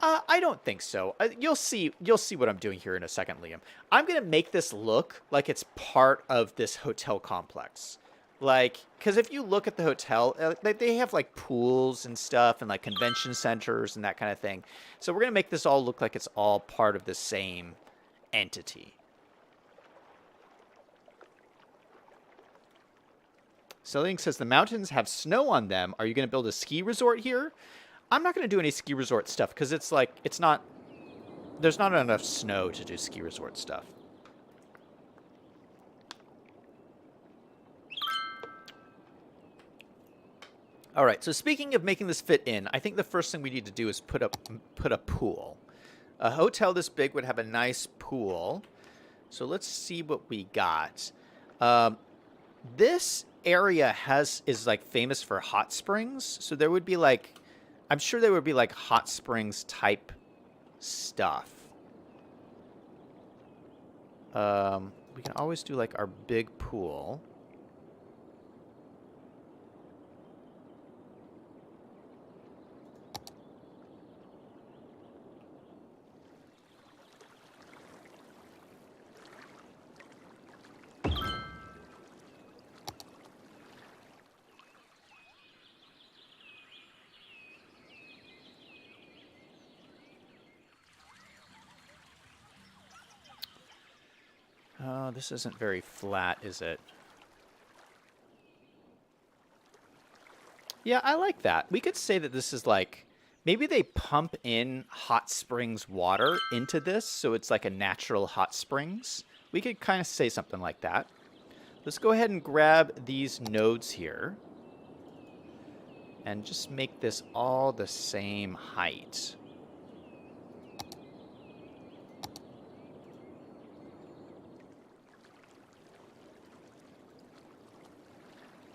I don't think so. You'll see what I'm doing here in a second, Liam. I'm going to make this look like it's part of this hotel complex. Like, because if you look at the hotel, they have like pools and stuff and like convention centers and that kind of thing. So we're going to make this all look like it's all part of the same entity. Selling says the mountains have snow on them. Are you going to build a ski resort here? I'm not going to do any ski resort stuff because it's like, there's not enough snow to do ski resort stuff. All right, so speaking of making this fit in, I think the first thing we need to do is put a pool. A hotel this big would have a nice pool. So let's see what we got. This area is like famous for hot springs, so there would be like, I'm sure there would be like hot springs type stuff. We can always do like our big pool. Oh, this isn't very flat, is it? Yeah, I like that. We could say that this is like, maybe they pump in hot springs water into this, so it's like a natural hot springs. We could kind of say something like that. Let's go ahead and grab these nodes here and just make this all the same height.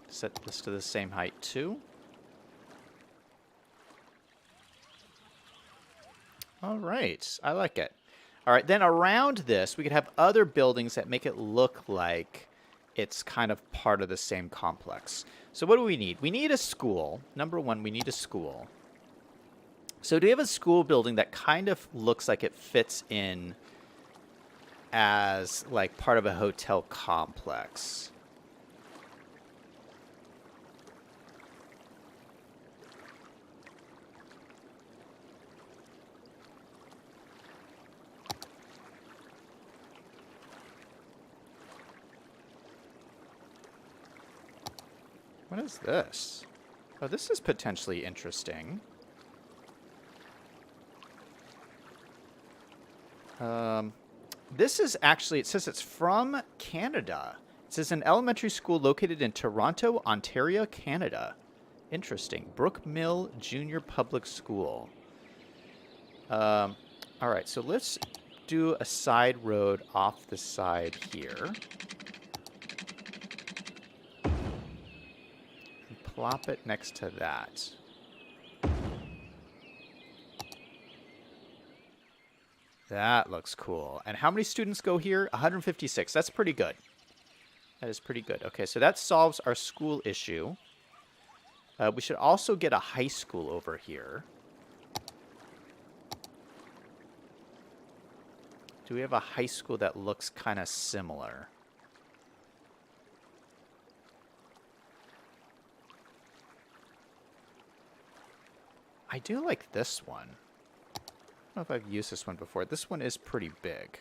Set this to the same height too. All right, I like it. All right, then around this, we could have other buildings that make it look like it's kind of part of the same complex. So what do we need? We need a school. Number one, we need a school. So do we have a school building that kind of looks like it fits in as like part of a hotel complex? What is this? Oh, this is potentially interesting. This is actually, it says it's from Canada. It says an elementary school located in Toronto, Ontario, Canada. Interesting. Brook Mill Junior Public School. All right, so let's do a side road off the side here. Plop it next to that. That looks cool. And how many students go here? 156. That's pretty good. That is pretty good. Okay, so that solves our school issue. We should also get a high school over here. Do we have a high school that looks kind of similar? I do like this one. I don't know if I've used this one before. This one is pretty big.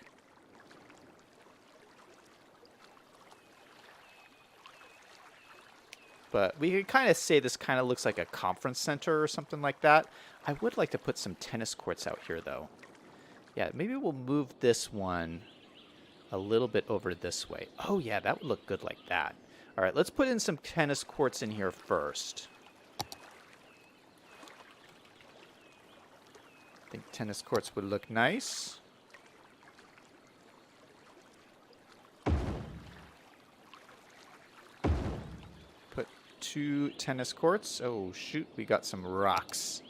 But we could kind of say this kind of looks like a conference center or something like that. I would like to put some tennis courts out here, though. Yeah, maybe we'll move this one a little bit over this way. Oh, yeah, that would look good like that. All right, let's put in some tennis courts in here first. I think tennis courts would look nice. Put 2 tennis courts. Oh, shoot, we got some rocks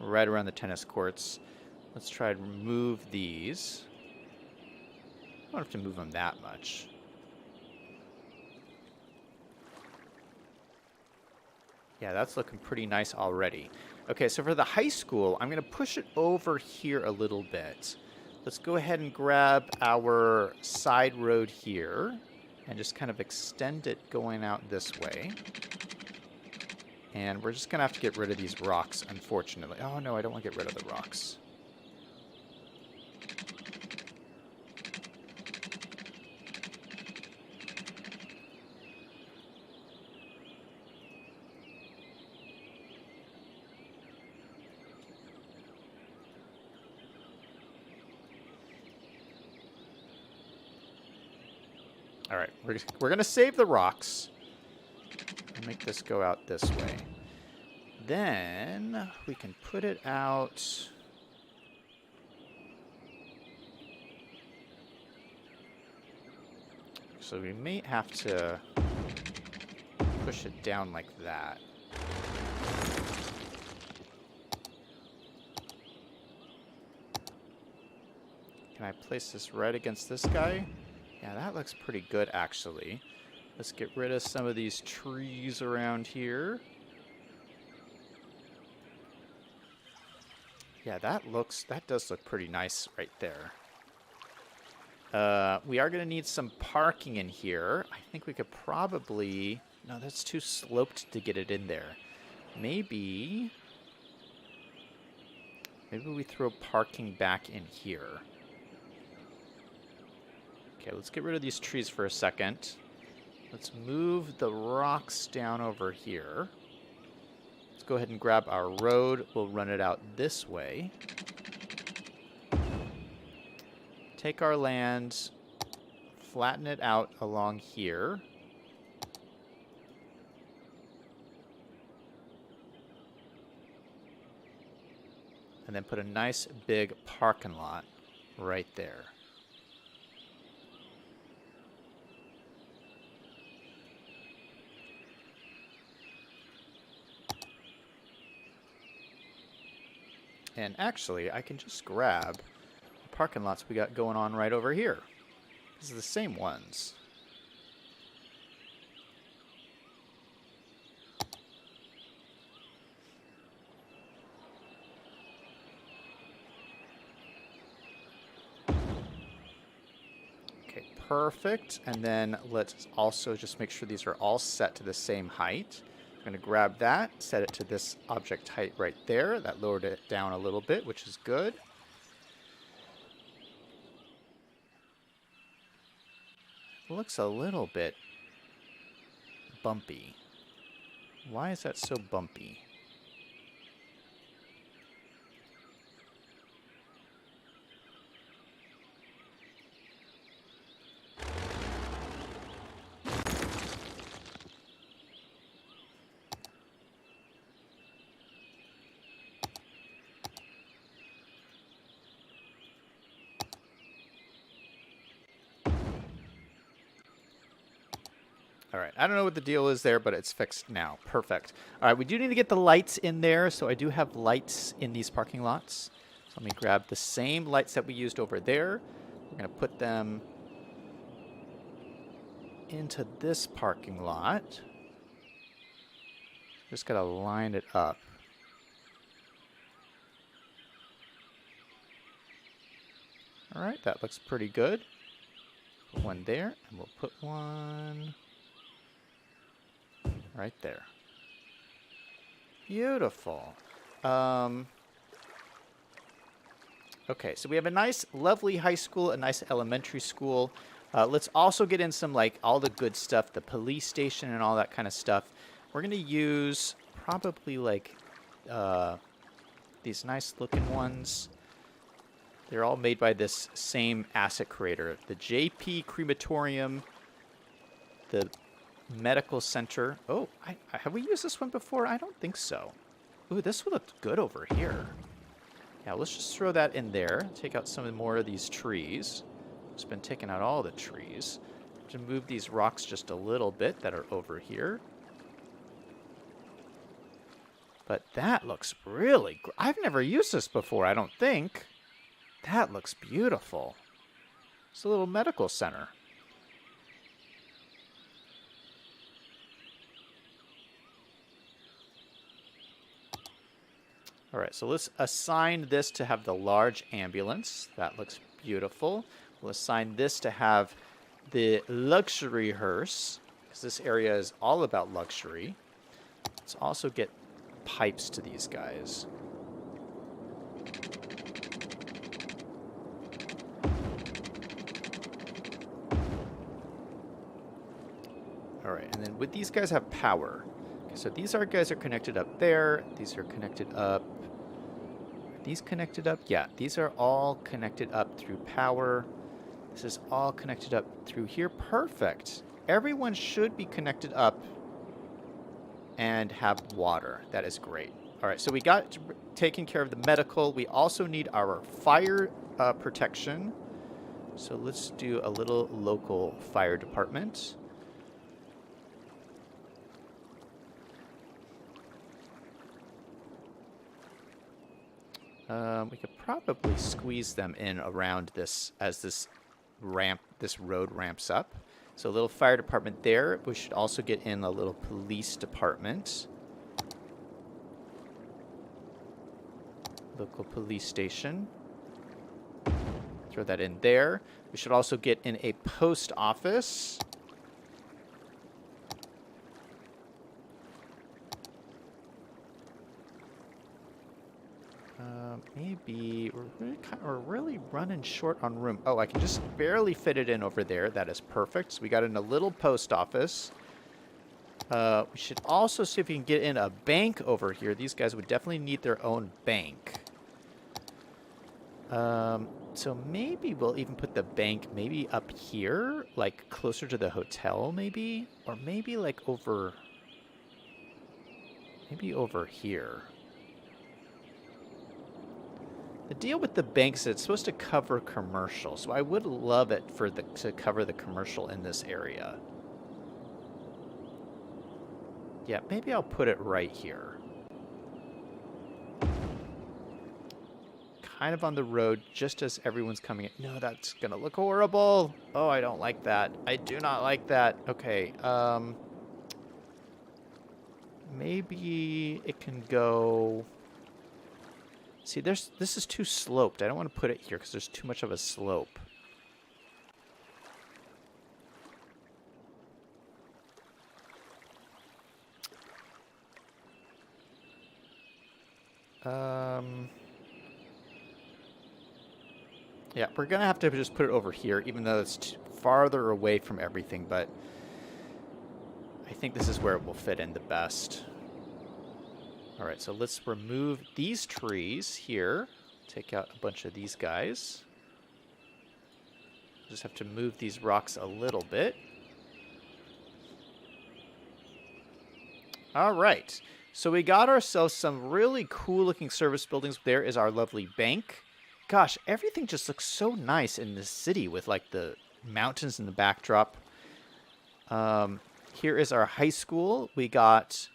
right around the tennis courts. Let's try to remove these. I don't have to move them that much. Yeah, that's looking pretty nice already. Okay, so for the high school, I'm going to push it over here a little bit. Let's go ahead and grab our side road here and just kind of extend it going out this way. And we're just going to have to get rid of these rocks, unfortunately. Oh, no, I don't want to get rid of the rocks. All right, we're going to save the rocks and make this go out this way. Then we can put it out. So we may have to push it down like that. Can I place this right against this guy? Yeah, that looks pretty good, actually. Let's get rid of some of these trees around here. Yeah, that does look pretty nice right there. We are going to need some parking in here. I think we could probably... No, that's too sloped to get it in there. Maybe we throw parking back in here. Okay, let's get rid of these trees for a second. Let's move the rocks down over here. Let's go ahead and grab our road. We'll run it out this way. Take our land, flatten it out along here. And then put a nice big parking lot right there. And actually, I can just grab the parking lots we got going on right over here. These are the same ones. Okay, perfect. And then let's also just make sure these are all set to the same height. I'm going to grab that, set it to this object height right there. That lowered it down a little bit, which is good. It looks a little bit bumpy. Why is that so bumpy? All right, I don't know what the deal is there, but it's fixed now. Perfect. All right, we do need to get the lights in there, so I do have lights in these parking lots. So let me grab the same lights that we used over there. We're going to put them into this parking lot. Just got to line it up. All right, that looks pretty good. Put one there, and we'll put one... right there. Beautiful. Okay, so we have a nice, lovely high school, a nice elementary school. Let's also get in some, like, all the good stuff, the police station and all that kind of stuff. We're going to use probably, like, these nice-looking ones. They're all made by this same asset creator. The JP Crematorium, the Medical Center. Oh, have we used this one before? I don't think so. Ooh, this one looked good over here. Yeah, let's just throw that in there. Take out some more of these trees. Just been taking out all the trees. To move these rocks just a little bit that are over here. But that looks really... I've never used this before, I don't think. That looks beautiful. It's a little medical center. All right, so let's assign this to have the large ambulance. That looks beautiful. We'll assign this to have the luxury hearse, because this area is all about luxury. Let's also get pipes to these guys. All right, and then would these guys have power? Okay, so these guys are connected up there. These are connected up. Are these connected up? Yeah, these are all connected up through power. This is all connected up through here. Perfect. Everyone should be connected up and have water. That is great. All right, so we got taken care of the medical. We also need our fire protection. So let's do a little local fire department. We could probably squeeze them in around this as this road ramps up. So a little fire department there. We should also get in a little police department. Local police station. Throw that in there. We should also get in a post office. Maybe we're really running short on room. Oh, I can just barely fit it in over there. That is perfect. So we got in a little post office. We should also see if we can get in a bank over here. These guys would definitely need their own bank. So maybe we'll even put the bank maybe up here, like closer to the hotel maybe, or maybe like over here. The deal with the banks is it's supposed to cover commercial, so I would love it for to cover the commercial in this area. Yeah, maybe I'll put it right here. Kind of on the road, just as everyone's coming in. No, that's gonna look horrible. Oh, I don't like that. I do not like that. Okay, maybe it can go... See, this is too sloped. I don't want to put it here because there's too much of a slope. Yeah, we're going to have to just put it over here, even though it's farther away from everything, but I think this is where it will fit in the best. All right, so let's remove these trees here. Take out a bunch of these guys. Just have to move these rocks a little bit. All right, so we got ourselves some really cool looking service buildings. There is our lovely bank. Gosh, everything just looks so nice in this city with like the mountains in the backdrop. Here is our high school. We got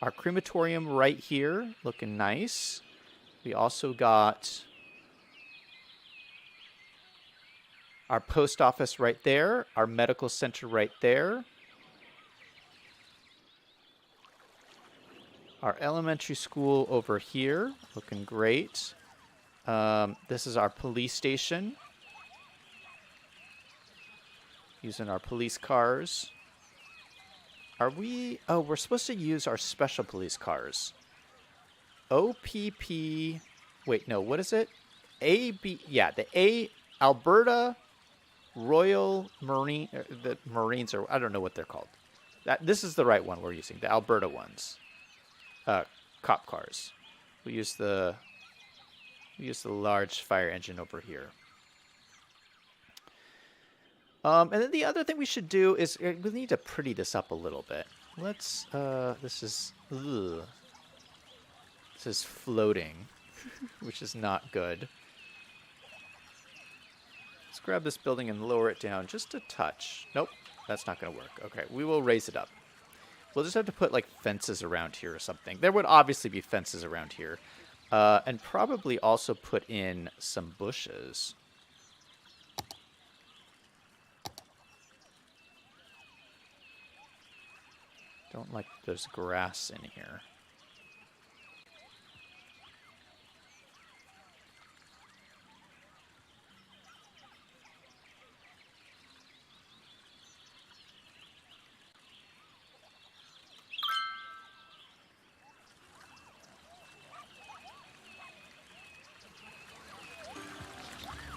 our crematorium right here, looking nice. We also got our post office right there, our medical center right there, our elementary school over here, looking great. This is our police station, using our police cars. Are we... Oh, we're supposed to use our special police cars. OPP... Wait, no, what is it? AB... Yeah, the Alberta Royal Marine... The Marines, or I don't know what they're called. This is the right one we're using, the Alberta ones. Cop cars. We use the large fire engine over here. And then the other thing we should do is we need to pretty this up a little bit. Let's, this is floating, which is not good. Let's grab this building and lower it down just a touch. Nope, that's not going to work. Okay, we will raise it up. We'll just have to put like fences around here or something. There would obviously be fences around here. And probably also put in some bushes. Don't like there's grass in here.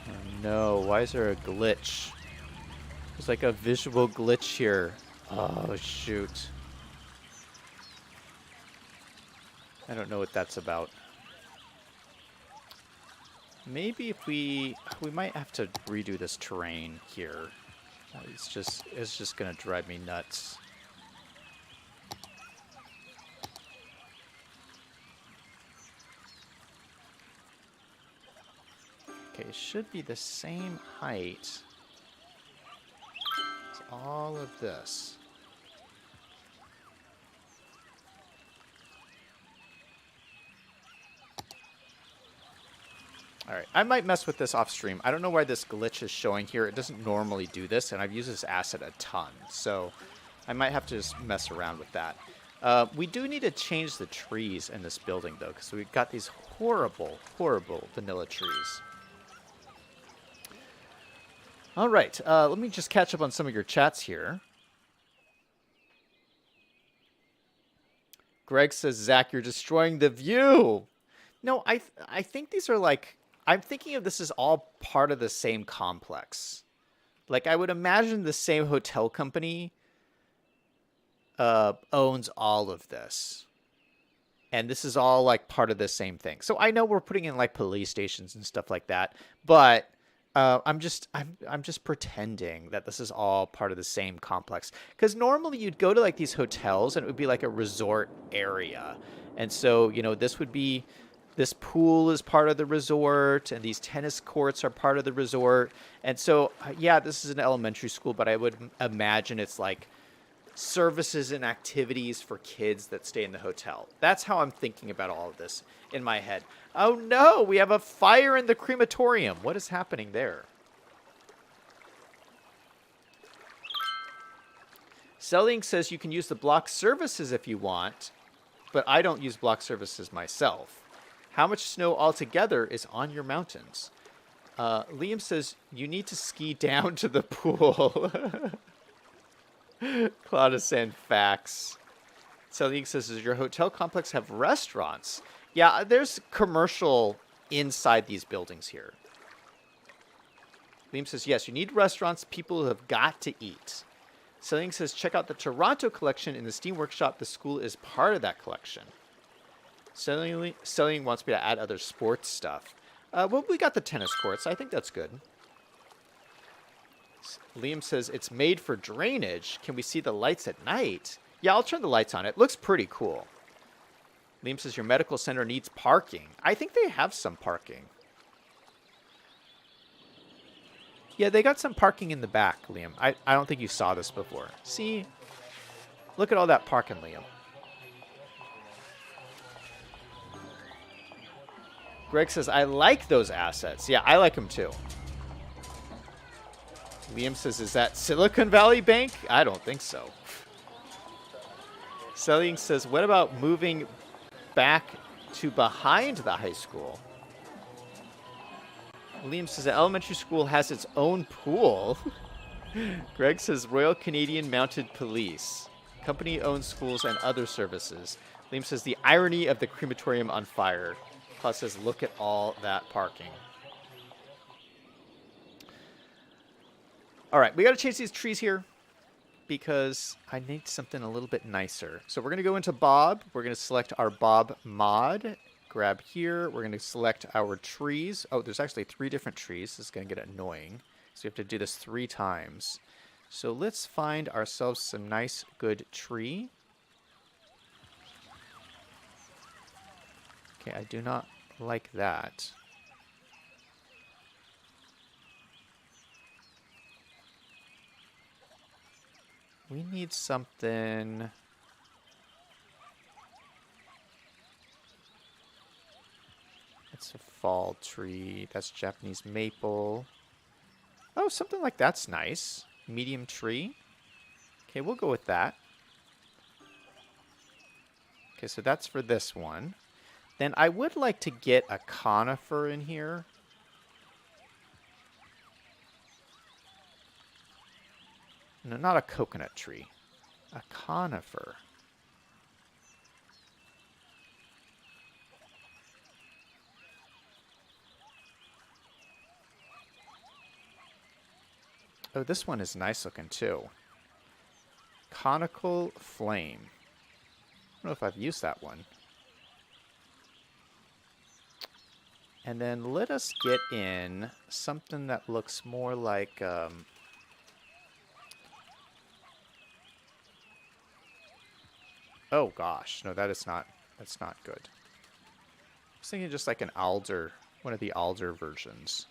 Oh no, why is there a glitch? There's like a visual glitch here. Oh shoot. I don't know what that's about. Maybe if we might have to redo this terrain here. It's just gonna drive me nuts. Okay, it should be the same height as all of this. All right, I might mess with this off stream. I don't know why this glitch is showing here. It doesn't normally do this, and I've used this asset a ton, so I might have to just mess around with that. We do need to change the trees in this building, though, because we've got these horrible, horrible vanilla trees. All right, let me just catch up on some of your chats here. Greg says, Zach, you're destroying the view. No, I think these are like... I'm thinking of this as all part of the same complex. Like, I would imagine the same hotel company owns all of this. And this is all, like, part of the same thing. So I know we're putting in, like, police stations and stuff like that. But I'm just pretending that this is all part of the same complex. Because normally you'd go to, like, these hotels and it would be, like, a resort area. And so, you know, this would be... This pool is part of the resort, and these tennis courts are part of the resort. And so, yeah, this is an elementary school, but I would imagine it's like services and activities for kids that stay in the hotel. That's how I'm thinking about all of this in my head. Oh, no, we have a fire in the crematorium. What is happening there? Selling says you can use the block services if you want, but I don't use block services myself. How much snow altogether is on your mountains? Liam says, you need to ski down to the pool. Claudia and facts. Celine says, does your hotel complex have restaurants? Yeah, there's commercial inside these buildings here. Liam says, yes, you need restaurants. People have got to eat. Celine says, check out the Toronto collection in the Steam Workshop. The school is part of that collection. Selling wants me to add other sports stuff. Well, we got the tennis courts. I think that's good. Liam says, it's made for drainage. Can we see the lights at night? Yeah, I'll turn the lights on. It looks pretty cool. Liam says, your medical center needs parking. I think they have some parking. Yeah, they got some parking in the back, Liam. I don't think you saw this before. See? Look at all that parking, Liam. Greg says, I like those assets. Yeah, I like them too. Liam says, is that Silicon Valley Bank? I don't think so. Selling says, what about moving back to behind the high school? Liam says, the elementary school has its own pool. Greg says, Royal Canadian Mounted Police. Company owns schools and other services. Liam says, the irony of the crematorium on fire. Claus says, look at all that parking. All right, we got to change these trees here because I need something a little bit nicer. So we're going to go into Bob. We're going to select our Bob mod. Grab here. We're going to select our trees. Oh, there's actually 3 different trees. This is going to get annoying. So we have to do this 3 times. So let's find ourselves some nice, good tree. Okay, I do not like that. We need something... That's a fall tree. That's Japanese maple. Oh, something like that's nice. Medium tree. Okay, we'll go with that. Okay, so that's for this one. Then I would like to get a conifer in here. No, not a coconut tree. A conifer. Oh, this one is nice looking too. Conical flame. I don't know if I've used that one. And then let us get in something that looks more like... Oh gosh, no, that's not good. I was thinking just like an alder, one of the alder versions.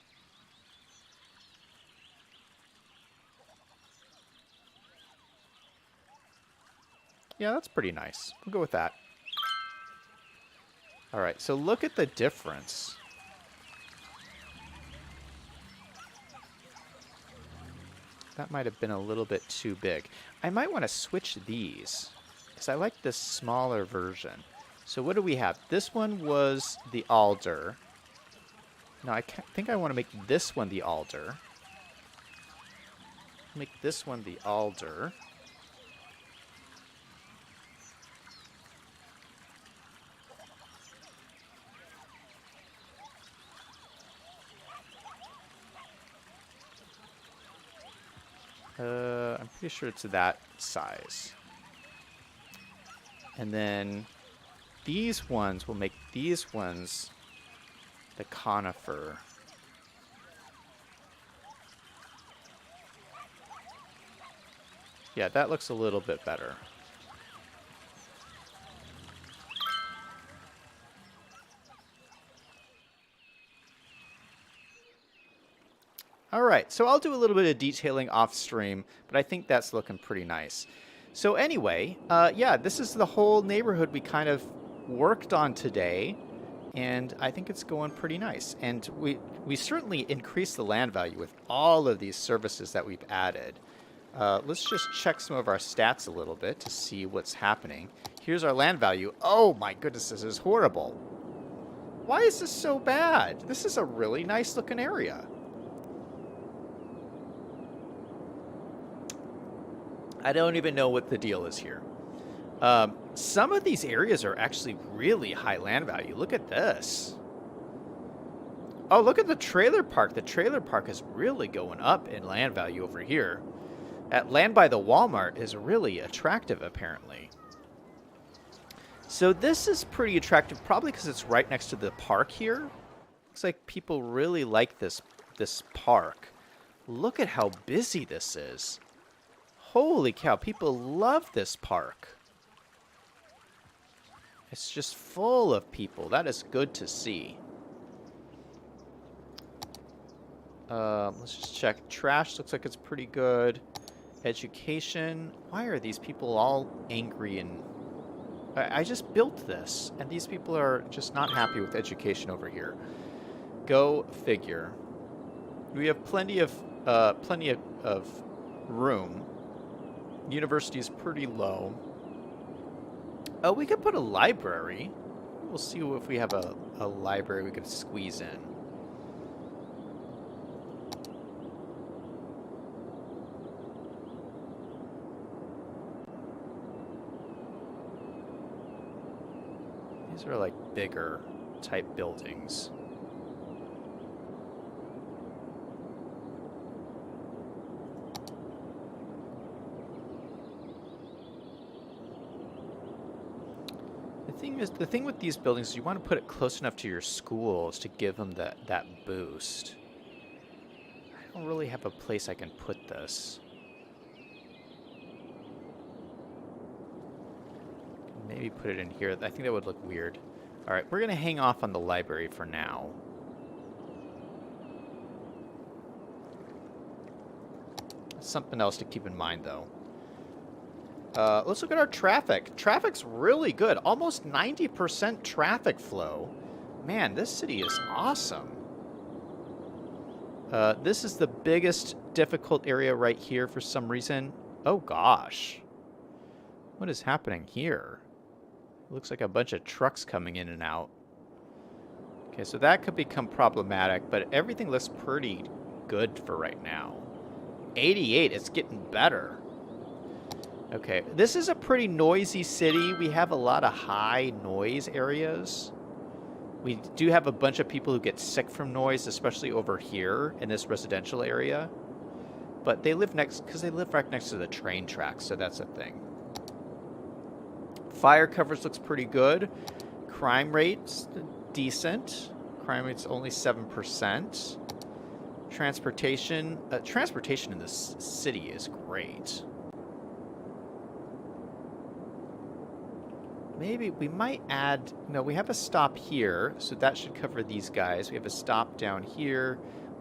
Yeah, that's pretty nice. We'll go with that. All right, so look at the difference. That might have been a little bit too big. I might want to switch these, because I like this smaller version. So what do we have? This one was the alder. No, I think I want to make this one the alder. Make this one the alder. I'm pretty sure it's that size. And then these ones will make these ones the conifer. Yeah, that looks a little bit better. All right, so I'll do a little bit of detailing off stream, but I think that's looking pretty nice. So anyway, yeah, this is the whole neighborhood we kind of worked on today, and I think it's going pretty nice. And we certainly increased the land value with all of these services that we've added. Let's just check some of our stats a little bit to see what's happening. Here's our land value. Oh my goodness, this is horrible. Why is this so bad? This is a really nice looking area. I don't even know what the deal is here. Some of these areas are actually really high land value. Look at this. Oh, look at the trailer park. The trailer park is really going up in land value over here. At Land by the Walmart is really attractive, apparently. So this is pretty attractive, probably because it's right next to the park here. Looks like people really like this park. Look at how busy this is. Holy cow, people love this park. It's just full of people. That is good to see. Let's just check. Trash looks like it's pretty good. Education. Why are these people all angry and... I just built this, and these people are just not happy with education over here. Go figure. We have plenty of room. University is pretty low. Oh, we could put a library. We'll see if we have a library we could squeeze in. These are like bigger type buildings. The thing with these buildings is you want to put it close enough to your schools to give them that boost. I don't really have a place I can put this. Maybe put it in here. I think that would look weird. All right, we're going to hang off on the library for now. Something else to keep in mind, though. Let's look at our traffic. Traffic's really good. Almost 90% traffic flow. Man, this city is awesome. This is the biggest difficult area right here for some reason. Oh, gosh. What is happening here? It looks like a bunch of trucks coming in and out. Okay, so that could become problematic, but everything looks pretty good for right now. 88, it's getting better. Okay, this is a pretty noisy city. We have a lot of high noise areas. We do have a bunch of people who get sick from noise, especially over here in this residential area. But they live because they live right next to the train tracks, so that's a thing. Fire coverage looks pretty good. Crime rate's decent. Crime rate's only 7%. Transportation in this city is great. Maybe we might add... No, we have a stop here, so that should cover these guys. We have a stop down here,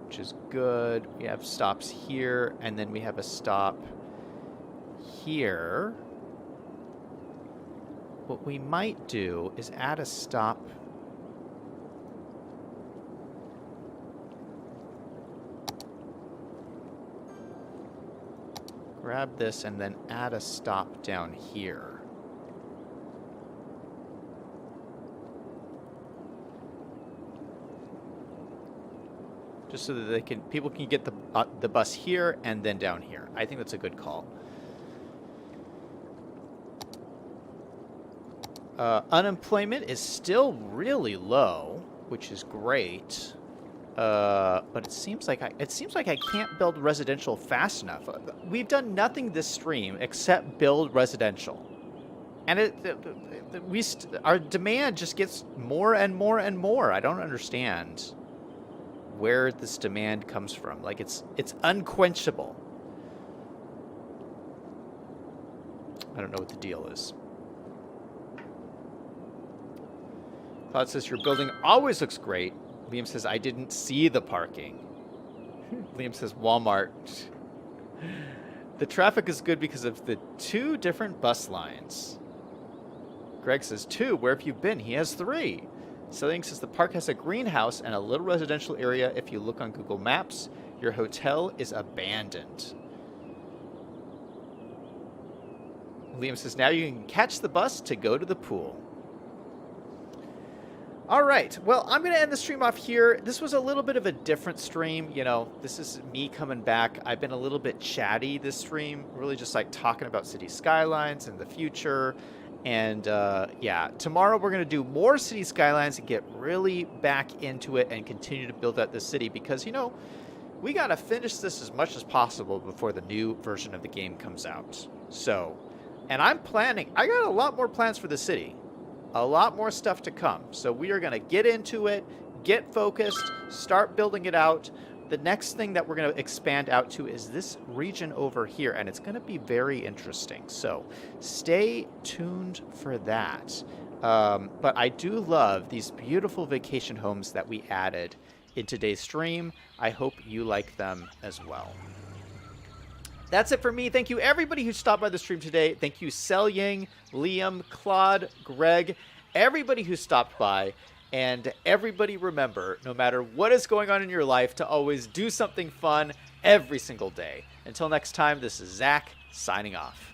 which is good. We have stops here, and then we have a stop here. What we might do is add a stop... grab this and then add a stop down here. Just so that people can get the bus here and then down here. I think that's a good call. Unemployment is still really low, which is great. But it seems like I can't build residential fast enough. We've done nothing this stream except build residential, and our demand just gets more and more and more. I don't understand where this demand comes from. Like it's unquenchable. I don't know what the deal is. Cloud says your building always looks great. Liam says, I didn't see the parking. Liam says, Walmart. The traffic is good because of the 2 different bus lines. Greg says, 2? Where have you been? He has 3. Selling says, the park has a greenhouse and a little residential area. If you look on Google Maps, your hotel is abandoned. Liam says, now you can catch the bus to go to the pool. All right, well, I'm going to end the stream off here. This was a little bit of a different stream. You know, this is me coming back. I've been a little bit chatty this stream, really just like talking about City Skylines and the future. And yeah, tomorrow we're going to do more City Skylines and get really back into it and continue to build out this city because, you know, we got to finish this as much as possible before the new version of the game comes out. So, and I got a lot more plans for the city. A lot more stuff to come. So we are going to get into it, get focused, start building it out. The next thing that we're going to expand out to is this region over here, and it's going to be very interesting. So stay tuned for that. But I do love these beautiful vacation homes that we added in today's stream. I hope you like them as well. That's it for me. Thank you, everybody who stopped by the stream today. Thank you, Sel Ying, Liam, Claude, Greg, everybody who stopped by. And everybody remember, no matter what is going on in your life, to always do something fun every single day. Until next time, this is Zach signing off.